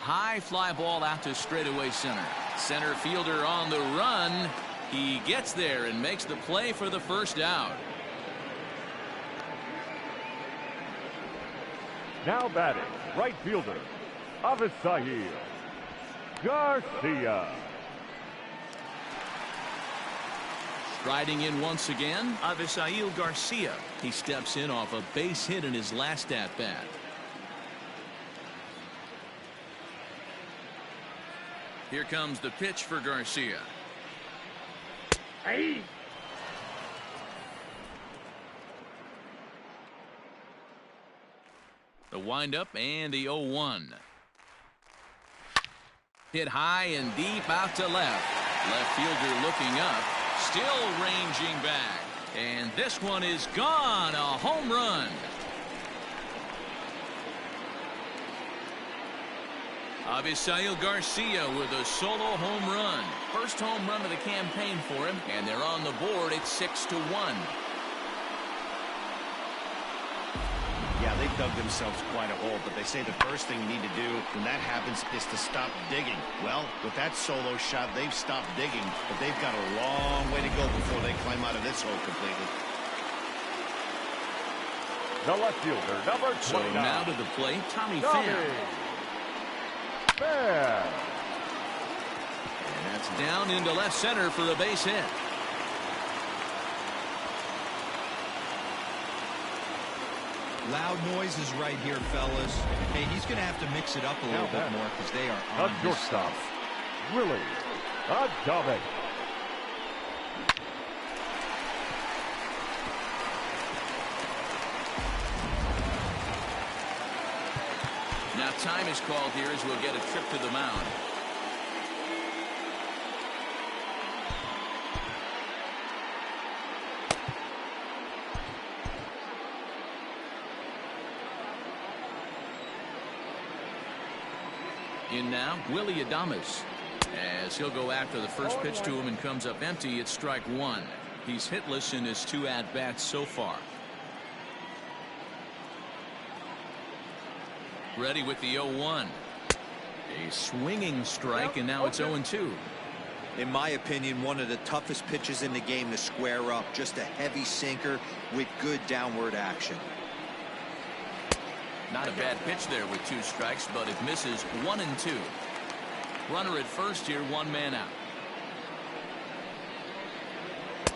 High fly ball out to straightaway center. Center fielder on the run. He gets there and makes the play for the first out.
Now batting, right fielder, Avisail Garcia.
Striding in once again, Avisail Garcia. He steps in off a base hit in his last at-bat. Here comes the pitch for Garcia.
Hey.
The windup and the 0-1. Hit high and deep out to left. Left fielder looking up. Still ranging back. And this one is gone. A home run. Avisail Garcia with a solo home run. First home run of the campaign for him, and they're on the board. It's 6-1.
Yeah, they dug themselves quite a hole, but they say the first thing you need to do when that happens is to stop digging. Well, with that solo shot, they've stopped digging, but they've got a long way to go before they climb out of this hole completely.
The left fielder, number 29.
So now to the plate, Tommy Pham. And that's down into left center for a base hit.
Loud noises right here, fellas. Hey, he's going to have to mix it up a little bit more because they are on his stuff.
Willie Adames.
Now time is called here as we'll get a trip to the mound. In now, Willie Adames. As he'll go after the first pitch to him and comes up empty, it's strike 1. He's hitless in his 2 at-bats so far. Ready with the 0-1. A swinging strike, and now it's 0-2.
In my opinion, one of the toughest pitches in the game to square up. Just a heavy sinker with good downward action.
Not a bad pitch there with 2 strikes, but it misses. 1-2. Runner at first here, 1 man out.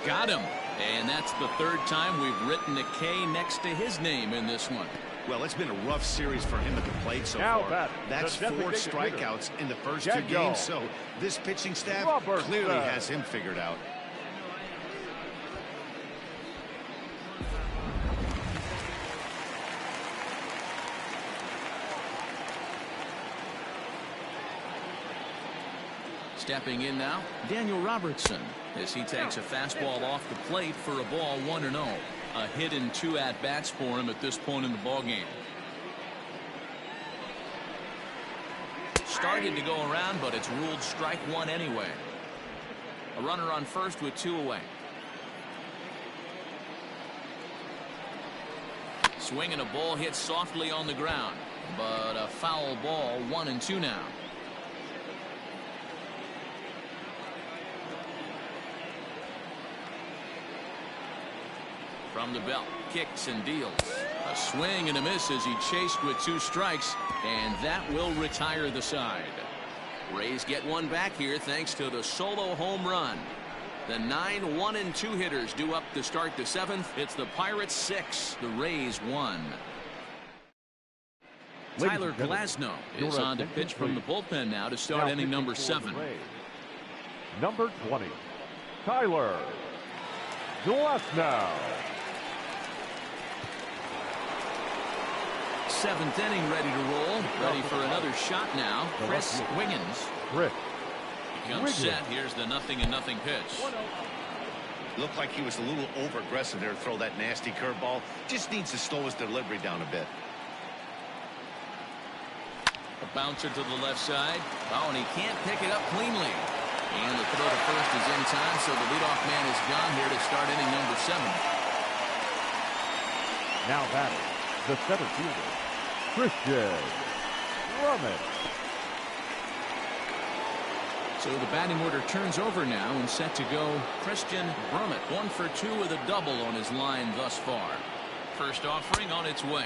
Got him. And that's the 3rd time we've written a K next to his name in this one.
Well, it's been a rough series for him at the plate so far. That's 4 strikeouts in the first 2 games, so this pitching staff clearly has him figured out.
Stepping in now, Daniel Robertson, as he takes a fastball off the plate for a ball, 1-0. A hit in 2 at-bats for him at this point in the ballgame. Started to go around, but it's ruled strike 1 anyway. A runner on first with 2 away. Swinging a ball hit softly on the ground, but a foul ball. 1-2 now. From the belt, kicks and deals. A swing and a miss as he chased with 2 strikes, and that will retire the side. Rays get 1 back here thanks to the solo home run. The 9 1-2 hitters due up to start the 7th. It's the Pirates 6, the Rays 1. Tyler Glasnow is on to pitch from the bullpen now to start inning number 7.
Number 20, Tyler Glasnow.
7th inning, ready to roll. Ready for another shot now. Chris Wiggins. Comes set. Here's the 0-0 pitch.
Looked like he was a little over aggressive there to throw that nasty curveball. Just needs to slow his delivery down a bit.
A bouncer to the left side. Oh, and he can't pick it up cleanly. And the throw to first is in time, so the leadoff man is gone here to start inning number 7.
Now batting, the center fielder, Christian Brummett.
So the batting order turns over now and set to go Christian Brummett. 1 for 2 with a double on his line thus far. First offering on its way.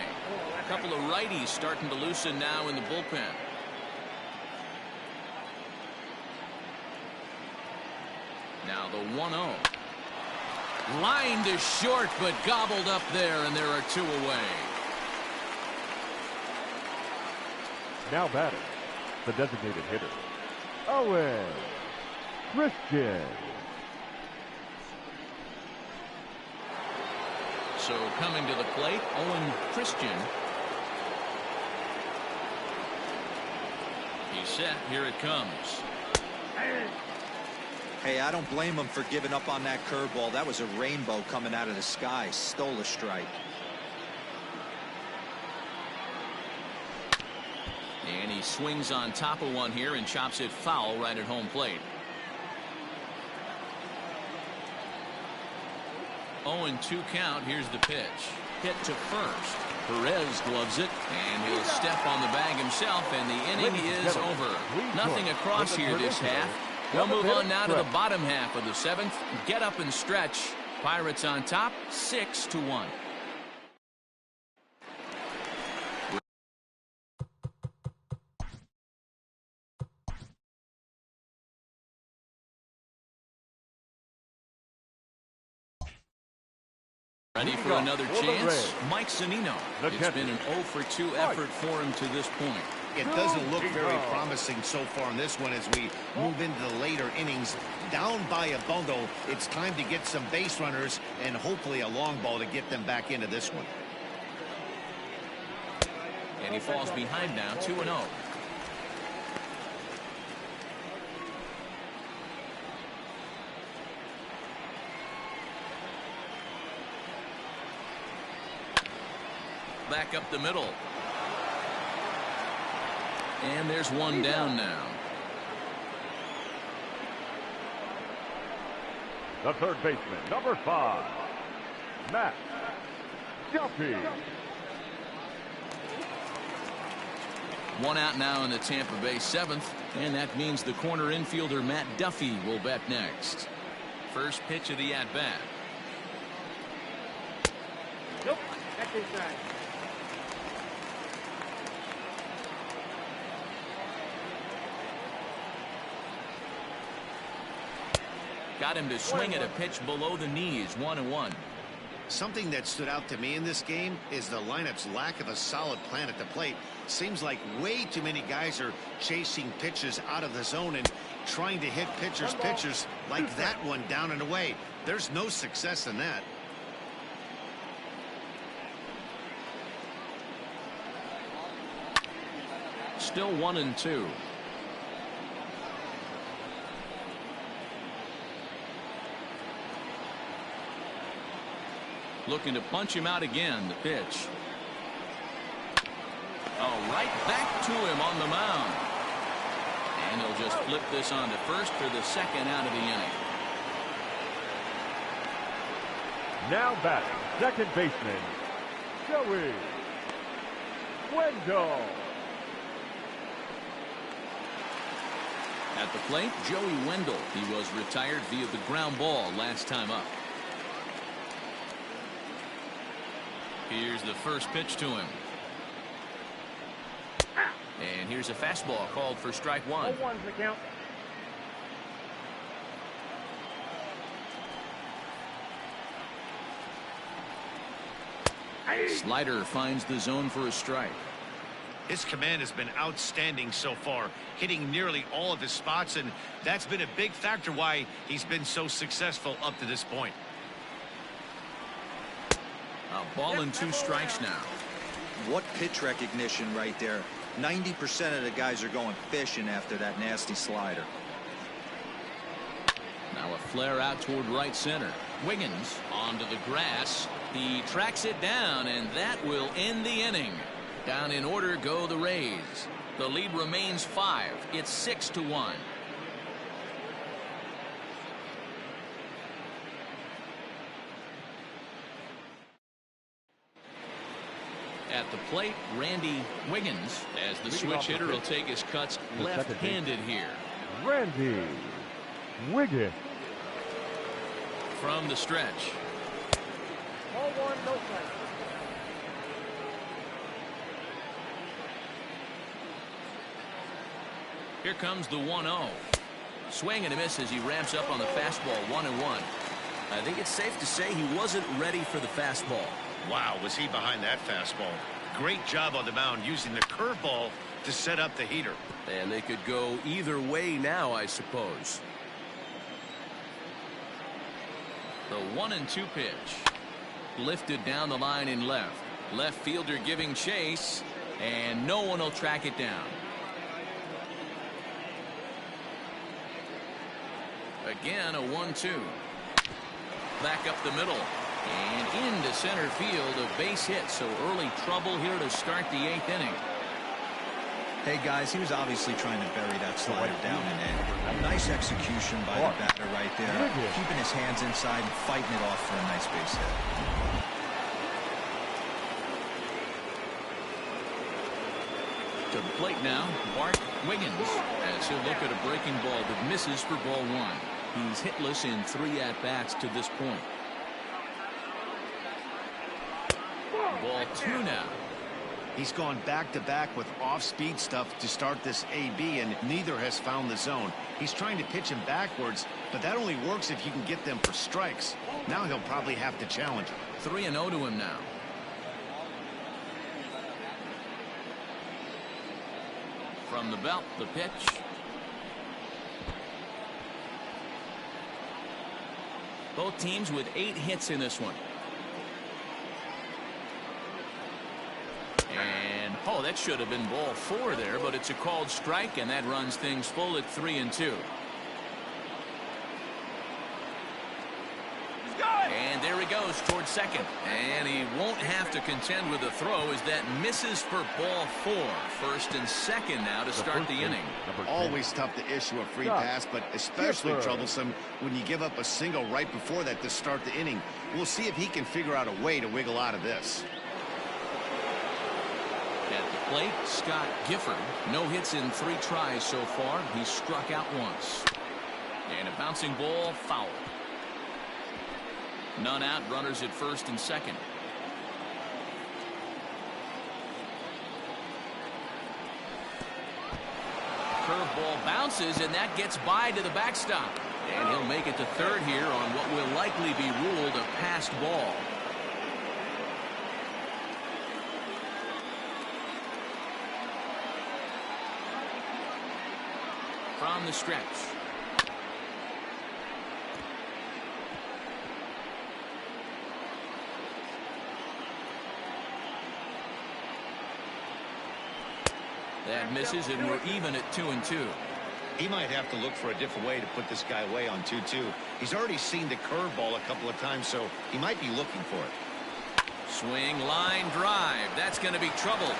A couple of righties starting to loosen now in the bullpen. Now the 1-0. Line to short, but gobbled up there, and there are 2 away.
Now batting, the designated hitter, Owen Christian.
So coming to the plate, Owen Christian. He's set. Here it comes.
Hey, I don't blame him for giving up on that curveball. That was a rainbow coming out of the sky. Stole a strike.
And he swings on top of one here and chops it foul right at home plate. 0-2 count. Here's the pitch. Hit to first. Perez gloves it, and he'll step on the bag himself, and the inning is over. Nothing across here this half. We'll move on now to the bottom half of the 7th. Get up and stretch. Pirates on top, 6-1. Ready for another chance? Mike Zunino. It's been an 0 for 2 effort for him to this point.
It doesn't look very promising so far in this one as we move into the later innings. Down by a bundle, it's time to get some base runners and hopefully a long ball to get them back into this one.
And he falls behind now, 2-0. Back up the middle. And there's one down now.
The third baseman, number 5, Matt Duffy.
One out now in the Tampa Bay 7th, and that means the corner infielder Matt Duffy will bat next. First pitch of the at-bat.
Nope, that's inside.
Got him to swing at a pitch below the knees, 1-1.
Something that stood out to me in this game is the lineup's lack of a solid plan at the plate. Seems like way too many guys are chasing pitches out of the zone and trying to hit pitchers like that one down and away. There's no success in that.
Still 1-2. Looking to punch him out again. The pitch. Oh, right back to him on the mound. And he'll just flip this on to first for the second out of the inning.
Now batting, second baseman, Joey Wendell.
At the plate, Joey Wendell. He was retired via the ground ball last time up. Here's the first pitch to him. And here's a fastball called for strike one.
0-1's the count.
Slider finds the zone for a strike.
His command has been outstanding so far, hitting nearly all of his spots, and that's been a big factor why he's been so successful up to this point.
A ball and 2 strikes now.
What pitch recognition right there. 90% of the guys are going fishing after that nasty slider.
Now a flare out toward right center. Wiggins onto the grass. He tracks it down, and that will end the inning. Down in order go the Rays. The lead remains 5. It's 6-1. At the plate, Randy Wiggins, as the switch hitter will take his cuts left-handed here.
Randy Wiggins.
From the stretch.
0-1, no strike.
Here comes the 1-0. Swing and a miss as he ramps up on the fastball. 1-1. I think it's safe to say he wasn't ready for the fastball.
Wow, was he behind that fastball. Great job on the mound using the curveball to set up the heater.
And they could go either way now, I suppose. The 1-2 pitch. Lifted down the line in left. Left fielder giving chase, and no one will track it down. Again, a 1-2. Back up the middle. And into center field, a base hit. So early trouble here to start the 8th inning.
Hey guys, he was obviously trying to bury that slider down and in. Nice execution by the batter right there, keeping his hands inside and fighting it off for a nice base hit.
To the plate now, Bart Wiggins, as he'll look at a breaking ball that misses for ball 1. He's hitless in 3 at-bats to this point. Ball 2 now.
He's gone back-to-back with off-speed stuff to start this AB, and neither has found the zone. He's trying to pitch him backwards, but that only works if you can get them for strikes. Now he'll probably have to challenge him.
3-0 to him now. From the belt, the pitch. Both teams with 8 hits in this one. And, oh, that should have been ball 4 there, but it's a called strike, and that runs things full at 3-2. And there he goes towards second. And he won't have to contend with a throw as that misses for ball 4. First and second now to start the inning.
Always tough to issue a free pass, but especially troublesome when you give up a single right before that to start the inning. We'll see if he can figure out a way to wiggle out of this.
At the plate, Scott Gifford. No hits in 3 tries so far. He's struck out once. And a bouncing ball, foul. None out, runners at first and second. Curveball bounces, and that gets by to the backstop. And he'll make it to third here on what will likely be ruled a passed ball. From the stretch. That misses, and we're even at 2-2.
He might have to look for a different way to put this guy away on 2-2. He's already seen the curveball a couple of times, so he might be looking for it.
Swing, line, drive. That's going to be trouble.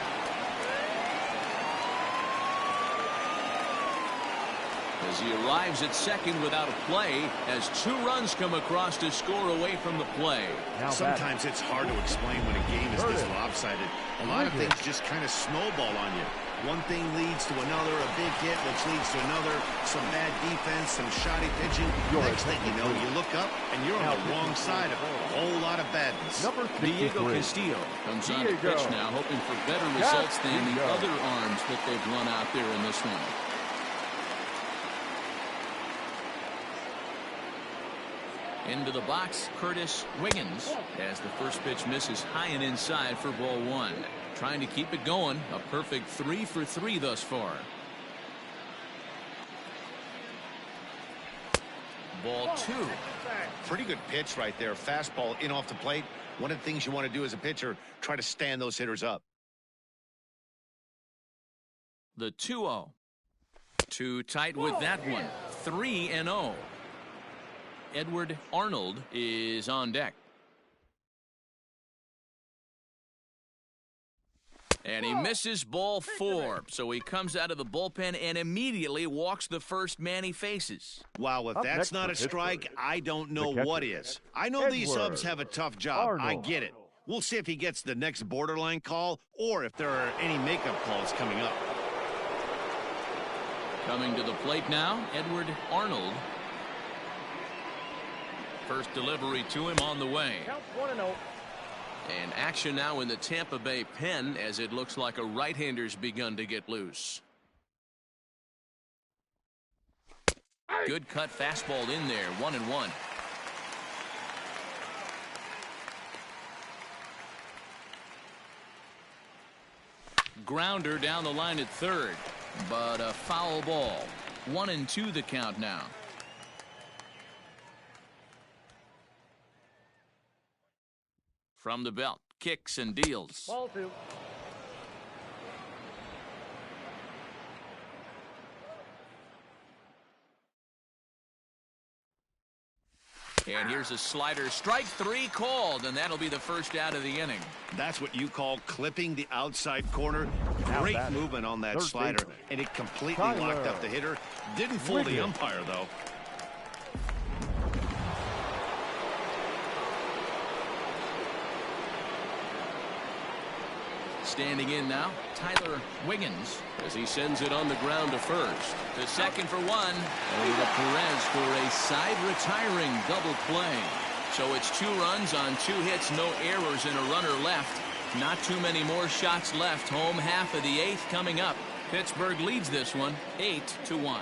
As he arrives at second without a play, as 2 runs come across to score away from the play.
Sometimes it's hard to explain when a game is this lopsided. A lot of things just kind of snowball on you. One thing leads to another, a big hit, which leads to another, some bad defense, some shoddy pitching. Next thing you know, you look up, and you're on the wrong side of a whole lot of badness.
Diego Castillo comes on the pitch now, hoping for better results than the other arms that they've run out there in this one. Into the box, Curtis Wiggins, as the first pitch misses high and inside for ball 1. Trying to keep it going. A perfect 3 for 3 thus far. Ball 2.
Pretty good pitch right there. Fastball in off the plate. One of the things you want to do as a pitcher, try to stand those hitters up.
The 2-0. Too tight with that one. 3-0. Edward Arnold is on deck. And he misses ball 4. So he comes out of the bullpen and immediately walks the first man he faces.
Wow, if that's not a strike, I don't know what is. I know these subs have a tough job. I get it. We'll see if he gets the next borderline call or if there are any makeup calls coming up.
Coming to the plate now, Edward Arnold. First delivery to him on the way.
Count 1-0.
And action now in the Tampa Bay pen as it looks like a right-hander's begun to get loose. Good cut fastball in there, 1-1. Grounder down the line at third, but a foul ball. 1-2 the count now. From the belt, kicks and deals.
Ball 2.
And here's a slider. Strike 3 called, and that'll be the first out of the inning.
That's what you call clipping the outside corner. Great movement on that slider, and it completely locked up the hitter. Didn't fool the umpire, though.
Standing in now, Tyler Wiggins, as he sends it on the ground to first. To second for 1. Over to Perez for a side retiring double play. So it's 2 runs on 2 hits, no errors, and a runner left. Not too many more shots left. Home half of the 8th coming up. Pittsburgh leads this one 8-1.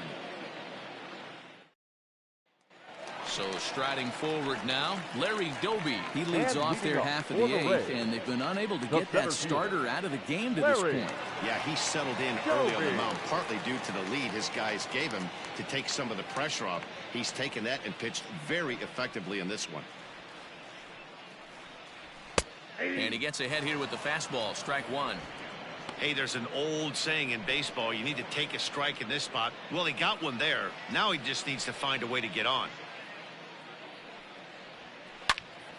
So striding forward now, Larry Doby. He leads off their half of the 8th, and they've been unable to get that starter out of the game to this point.
Yeah, he settled in early on the mound, partly due to the lead his guys gave him to take some of the pressure off. He's taken that and pitched very effectively in this one.
And he gets ahead here with the fastball, strike 1.
Hey, there's an old saying in baseball, you need to take a strike in this spot. Well, he got one there. Now he just needs to find a way to get on.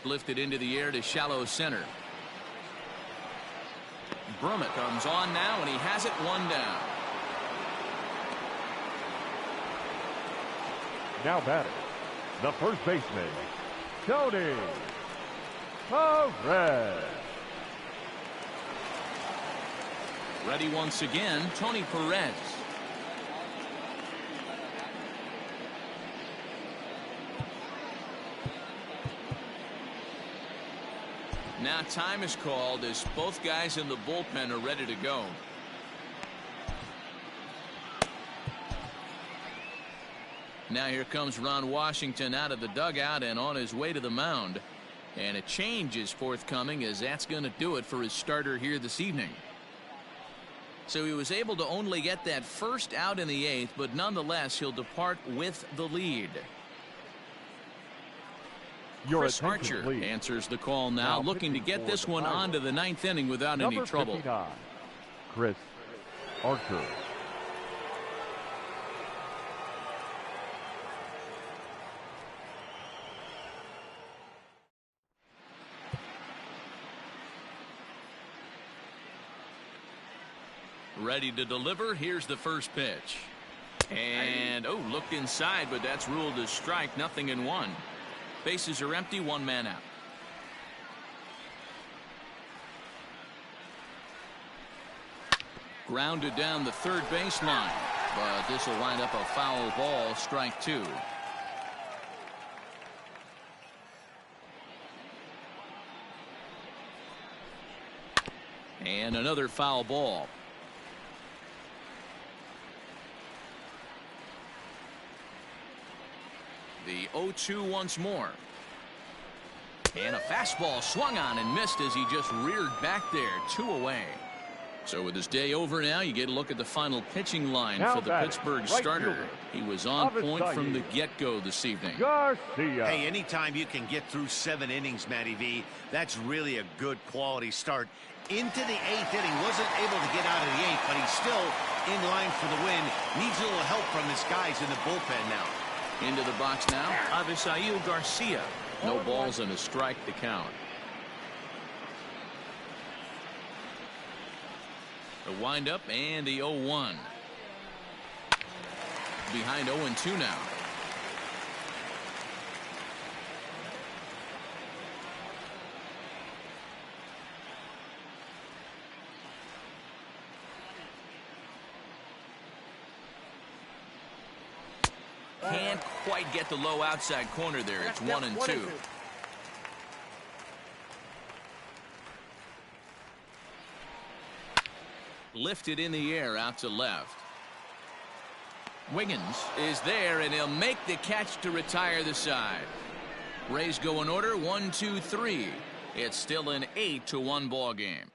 Lifted into the air to shallow center. Brummett comes on now, and he has it 1 down.
Now batting, the first baseman, Tony Perez.
Ready once again, Tony Perez. Now time is called as both guys in the bullpen are ready to go. Now here comes Ron Washington out of the dugout and on his way to the mound. And a change is forthcoming, as that's going to do it for his starter here this evening. So he was able to only get that first out in the 8th, but nonetheless he'll depart with the lead. Chris Archer answers the call now, looking to get this one on to the 9th inning without any trouble.
59, Chris Archer.
Ready to deliver. Here's the first pitch. And, oh, looked inside, but that's ruled a strike. 0-1. Bases are empty. 1 man out. Grounded down the third baseline. But this will wind up a foul ball. Strike 2. And another foul ball. The 0-2 once more. And a fastball swung on and missed as he just reared back there. 2 away. So with his day over now, you get a look at the final pitching line for the Pittsburgh starter. He was on point from the get-go this evening.
Garcia.
Hey, anytime you can get through 7 innings, Matty V, that's really a good quality start. Into the 8th inning, wasn't able to get out of the 8th, but he's still in line for the win. Needs a little help from his guys in the bullpen now.
Into the box now, Avisail Garcia. No balls and a strike to count. The windup and the 0-1. Behind 0-2 now. Can't quite get the low outside corner there. It's 1-2. Lifted in the air out to left. Wiggins is there, and he'll make the catch to retire the side. Rays go in order 1, 2, 3. It's still an 8-1 ball game.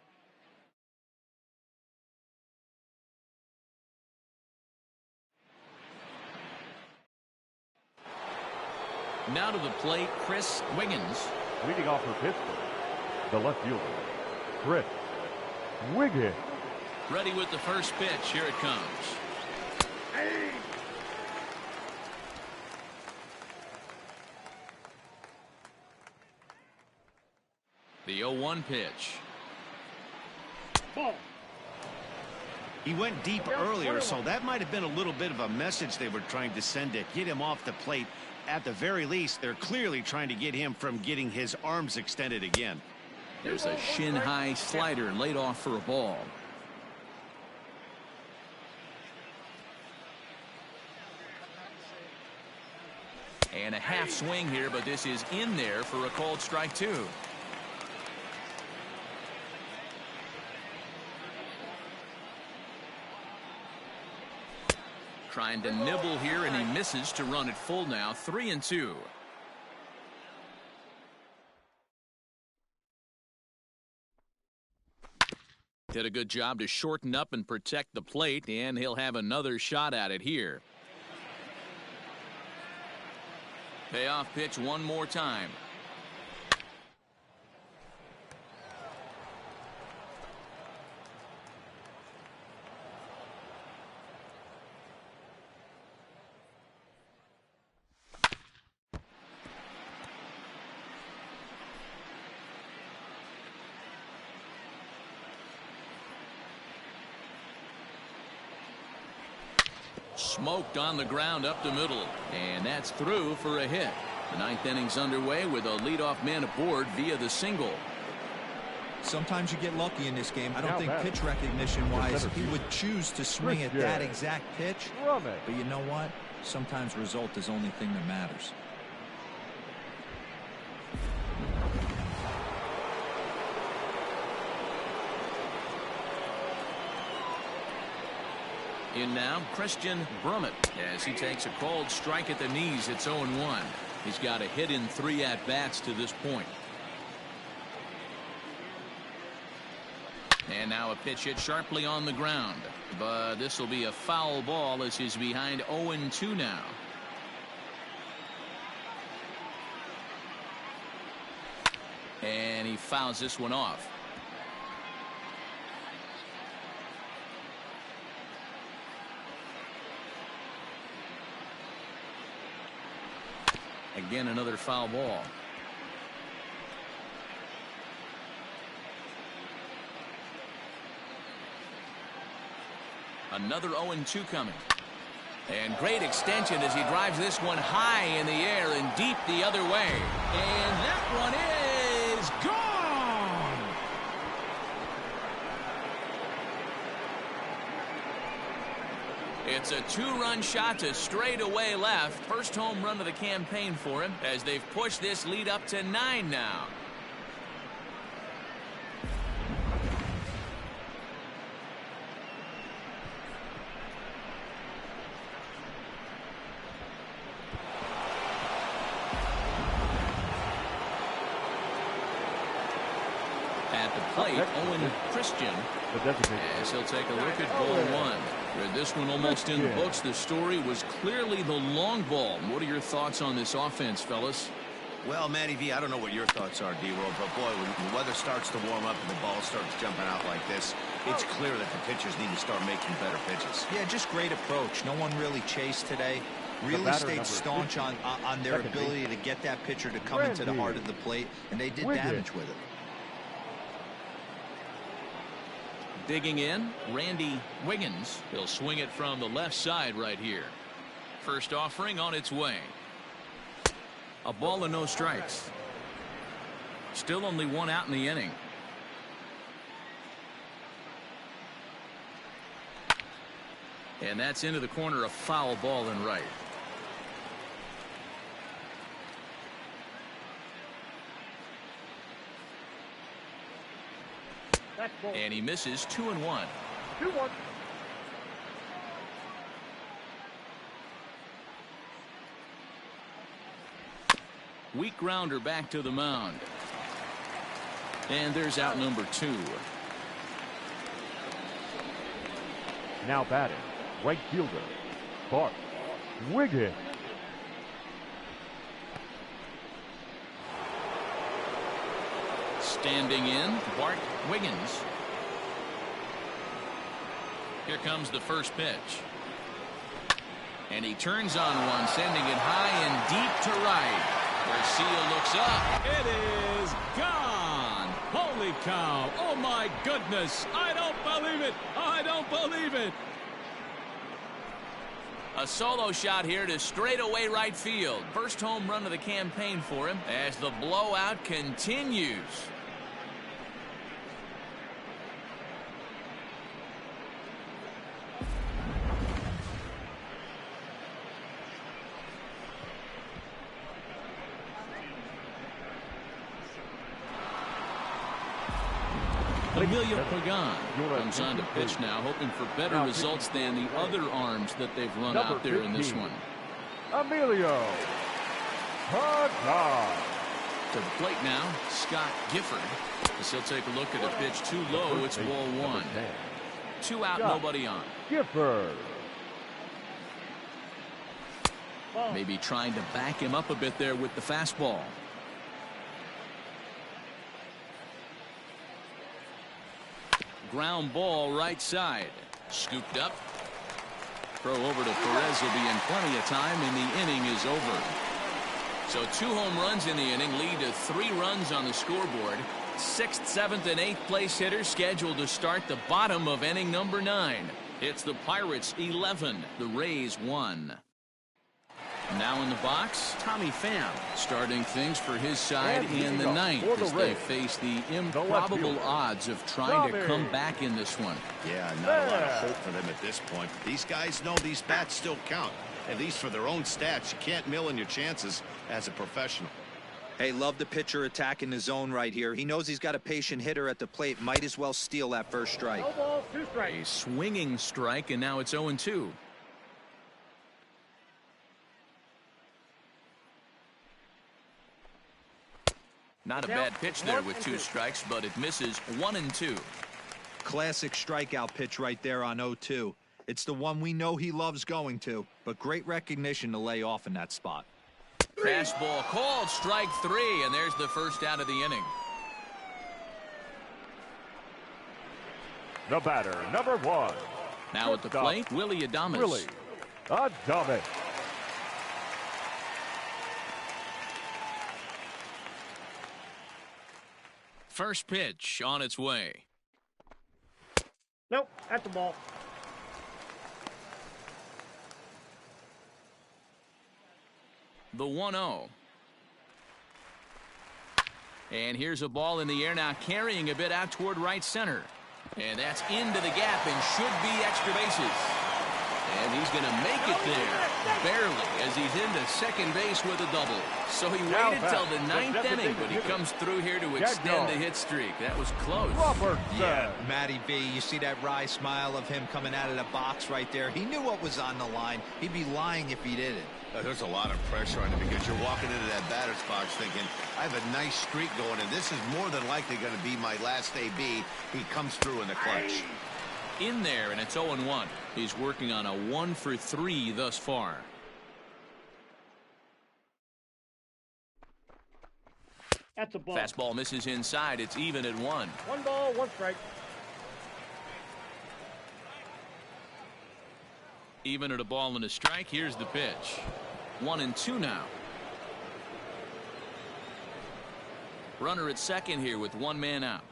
Now to the plate, Chris Wiggins.
Leading off for Pittsburgh, the left fielder, Chris Wiggins.
Ready with the first pitch. Here it comes. The 0-1 pitch.
Ball.
He went deep earlier, so that might have been a little bit of a message they were trying to send to get him off the plate. At the very least, they're clearly trying to get him from getting his arms extended again.
There's a shin-high slider laid off for a ball. And a half swing here, but this is in there for a called strike 2. Trying to nibble here, and he misses to run it full now. 3-2. Did a good job to shorten up and protect the plate, and he'll have another shot at it here. Payoff pitch one more time. smoked on the ground up the middle. And that's through for a hit. The ninth inning's underway with a leadoff man aboard via the single.
Sometimes you get lucky in this game. I don't think pitch recognition-wise he would choose to swing at that exact pitch. But you know what? Sometimes result is the only thing that matters.
In now, Christian Brummett as he takes a cold strike at the knees. It's 0-1. He's got a hit in 3 at-bats to this point. And now a pitch hit sharply on the ground. But this will be a foul ball as he's behind 0-2 now. And he fouls this one off. Again, another foul ball. Another 0-2 coming. And great extension as he drives this one high in the air and deep the other way. And that one is gone. It's a 2-run shot to straightaway left. First home run of the campaign for him as they've pushed this lead up to 9 now. At the plate, Owen Christian, as he'll take a look at ball 1. With this one almost in the books, the story was clearly the long ball. What are your thoughts on this offense, fellas?
Well, Matty V, I don't know what your thoughts are, D-Roll, but boy, when the weather starts to warm up and the ball starts jumping out like this, it's clear that the pitchers need to start making better pitches.
Yeah, just great approach. No one really chased today. Really stayed staunch on their ability to get that pitcher to come into the heart of the plate, and they did damage with it.
Digging in, Randy Wiggins. He'll swing it from the left side right here. First offering on its way. A ball and no strikes. Still only 1 out in the inning. And that's into the corner, a foul ball and right. And he misses 2-1.
2-1.
Weak grounder back to the mound. And there's out number 2.
Now batting, right fielder, Bart Wiggins.
Standing in, Bart Wiggins. Here comes the first pitch. And he turns on one, sending it high and deep to right. Garcia looks up.
It is gone. Holy cow. Oh, my goodness. I don't believe it. I don't believe it.
A solo shot here to straightaway right field. First home run of the campaign for him as the blowout continues. Emilio Pagan comes on to pitch now, hoping for better results than the other arms that they've run out there in this one.
Emilio Pagan.
To the plate now, Scott Gifford. As he'll take a look at a pitch too low. It's ball 1. 2 out, nobody on.
Gifford.
Maybe trying to back him up a bit there with the fastball. Ground ball right side. Scooped up. Throw over to Perez will be in plenty of time, and the inning is over. So 2 home runs in the inning lead to 3 runs on the scoreboard. 6th, 7th, and 8th place hitters scheduled to start the bottom of inning number 9. It's the Pirates 11, the Rays 1. Now in the box, Tommy Pham starting things for his side in the ninth as they face the improbable odds of trying to come back in this one.
Yeah, not a lot of hope for them at this point. These guys know these bats still count, at least for their own stats. You can't mill in your chances as a professional.
Hey, love the pitcher attacking the zone right here. He knows he's got a patient hitter at the plate. Might as well steal that first strike.
No ball, 2 strikes.
A swinging strike, and now it's 0-2. Not a bad pitch there with 2 strikes, but it misses 1-2.
Classic strikeout pitch right there on 0-2. It's the one we know he loves going to, but great recognition to lay off in that spot.
Fastball called, strike 3, and there's the first out of the inning.
The batter, number 1.
Now at the plate, Willie Adames.
Willie Adames.
First pitch on its way.
Nope, at the ball.
The 1-0. And here's a ball in the air now, carrying a bit out toward right center. And that's into the gap and should be extra bases. And he's going to make it there, barely, as he's into second base with a double. So he waited till the 9th inning, but he comes through here to extend the hit streak. That was close.
Yeah, Matty B, you see that wry smile of him coming out of the box right there. He knew what was on the line. He'd be lying if he didn't.
There's a lot of pressure on him because you're walking into that batter's box thinking, I have a nice streak going, and this is more than likely going to be my last AB. He comes through in the clutch.
In there, and it's 0-1. He's working on a 1-for-3 thus far.
That's a ball.
Fastball misses inside. It's even at 1.
1 ball, 1 strike.
Even at a ball and a strike. Here's the pitch. 1-2 now. Runner at second here with 1 man out.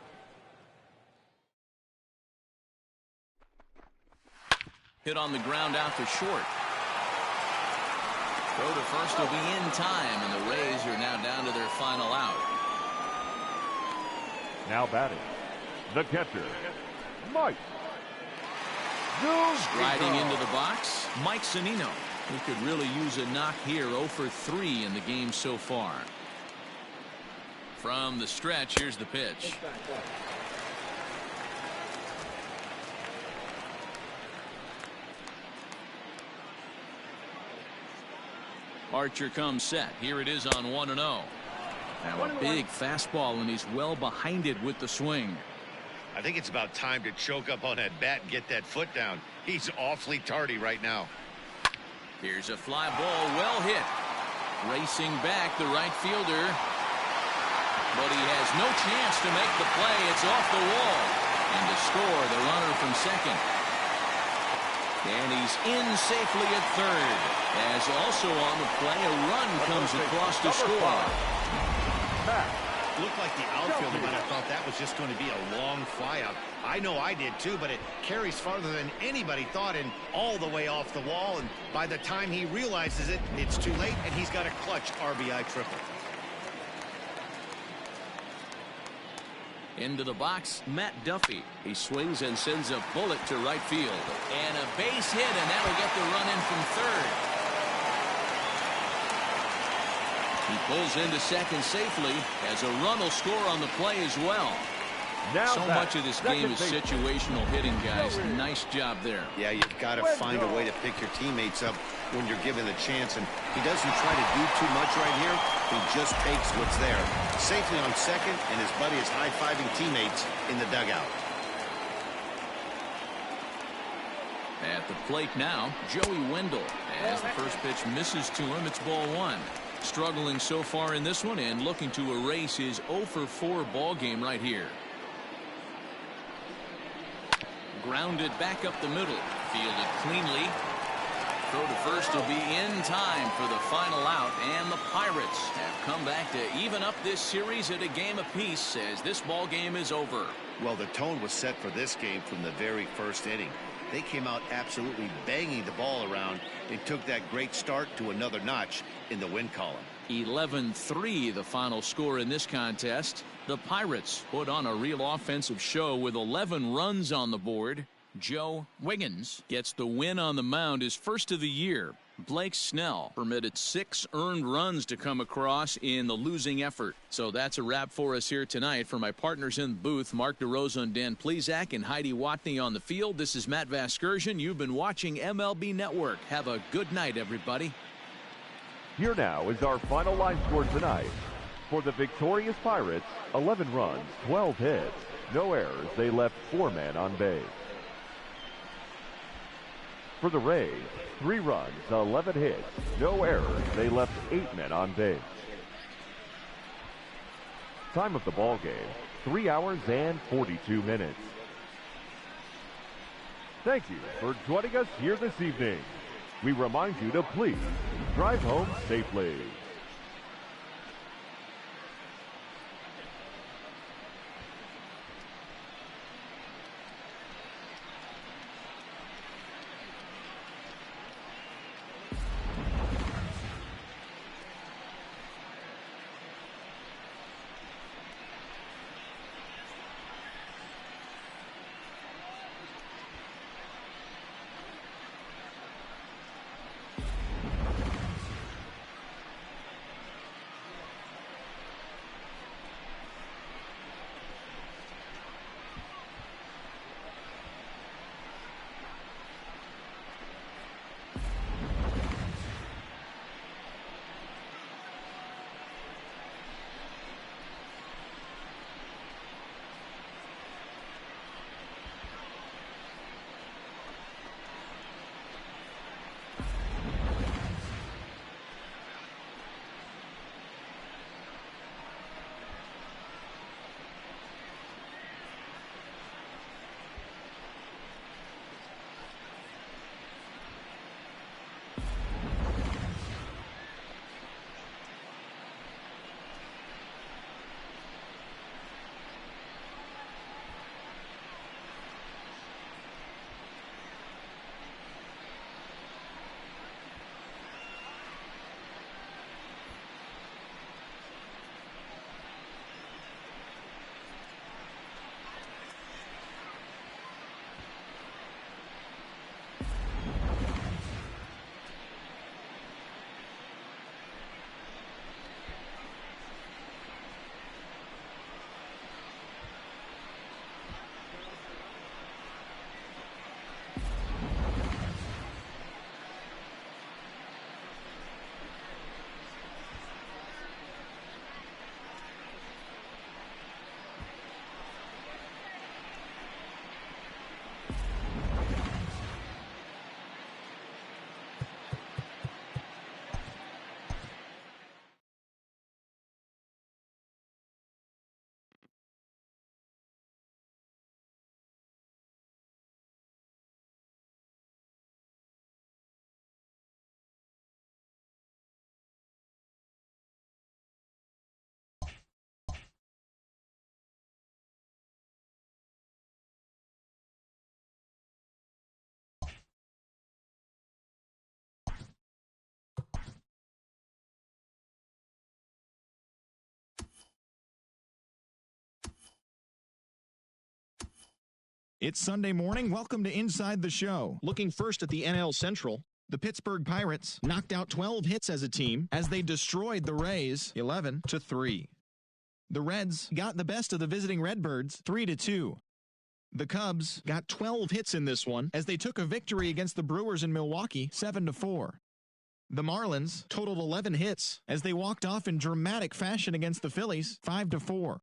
Hit on the ground out to short. Throw to first will be in time, and the Rays are now down to their final out.
Now batting, the catcher, Mike.
Striding into the box, Mike Zunino, who could really use a knock here. 0-for-3 in the game so far. From the stretch, here's the pitch. Archer comes set. Here it is on 1-0. Now a big fastball, and he's well behind it with the swing.
I think it's about time to choke up on that bat and get that foot down. He's awfully tardy right now.
Here's a fly ball, well hit. Racing back, the right fielder. But he has no chance to make the play. It's off the wall. And to score, the runner from second. And he's in safely at third. As also on the play, a run comes across to score.
Looked like the outfielder might have thought that was just going to be a long flyout. I know I did too, but it carries farther than anybody thought and all the way off the wall. And by the time he realizes it, it's too late, and he's got a clutch RBI triple.
Into the box, Matt Duffy. He swings and sends a bullet to right field. And a base hit, and that'll get the run in from third. He pulls into second safely, as a run will score on the play as well.
Now
so much of this game is situational hitting, guys. Nice job there.
Yeah, you've got to find a way to pick your teammates up when you're given the chance. And he doesn't try to do too much right here. He just takes what's there. Safely on second, and his buddy is high-fiving teammates in the dugout.
At the plate now, Joey Wendell. As the first pitch misses to him, it's ball 1. Struggling so far in this one and looking to erase his 0-for-4 ball game right here. Grounded back up the middle. Fielded cleanly. Throw to first will be in time for the final out, and the Pirates have come back to even up this series at a game apiece as this ball game is over.
Well, the tone was set for this game from the very first inning. they came out absolutely banging the ball around and took that great start to another notch in the win column.
11-3 the final score in this contest. The Pirates put on a real offensive show with 11 runs on the board. Joe Wiggins gets the win on the mound, his first of the year. Blake Snell permitted 6 earned runs to come across in the losing effort. So that's a wrap for us here tonight. For my partners in the booth, Mark DeRosa and Dan Plesac and Heidi Watney on the field, this is Matt Vasgersian. You've been watching MLB Network. Have a good night, everybody.
Here now is our final line score tonight. For the victorious Pirates, 11 runs, 12 hits, no errors. They left 4 men on base. For the Rays, 3 runs, 11 hits, no errors. They left 8 men on base. Time of the ball game, 3 hours and 42 minutes. Thank you for joining us here this evening. We remind you to please drive home safely.
It's Sunday morning. Welcome to Inside the Show. Looking first at the NL Central, the Pittsburgh Pirates knocked out 12 hits as a team as they destroyed the Rays 11-3. The Reds got the best of the visiting Redbirds 3-2. The Cubs got 12 hits in this one as they took a victory against the Brewers in Milwaukee 7-4. The Marlins totaled 11 hits as they walked off in dramatic fashion against the Phillies 5-4.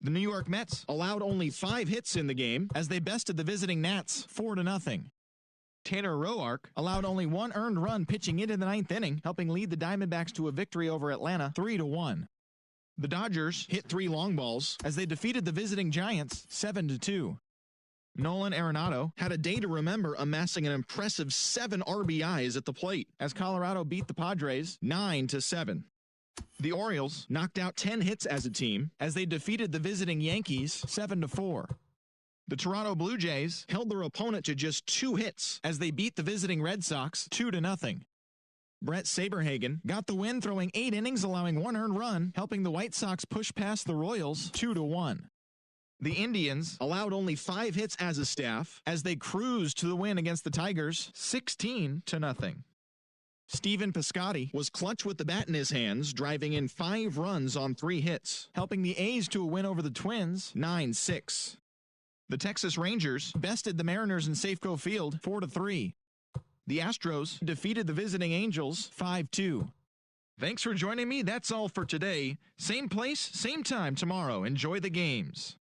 The New York Mets allowed only 5 hits in the game as they bested the visiting Nats 4-0. Tanner Roark allowed only 1 earned run pitching into the 9th inning, helping lead the Diamondbacks to a victory over Atlanta 3-1. The Dodgers hit 3 long balls as they defeated the visiting Giants 7-2. Nolan Arenado had a day to remember, amassing an impressive 7 RBIs at the plate as Colorado beat the Padres 9-7. The Orioles knocked out 10 hits as a team as they defeated the visiting Yankees 7-4. The Toronto Blue Jays held their opponent to just 2 hits as they beat the visiting Red Sox 2-0. Brett Saberhagen got the win, throwing 8 innings, allowing 1 earned run, helping the White Sox push past the Royals 2-1. The Indians allowed only 5 hits as a staff as they cruised to the win against the Tigers 16-0. Stephen Piscotty was clutch with the bat in his hands, driving in 5 runs on 3 hits, helping the A's to a win over the Twins 9-6. The Texas Rangers bested the Mariners in Safeco Field 4-3. The Astros defeated the visiting Angels 5-2. Thanks for joining me. That's all for today. Same place, same time tomorrow. Enjoy the games.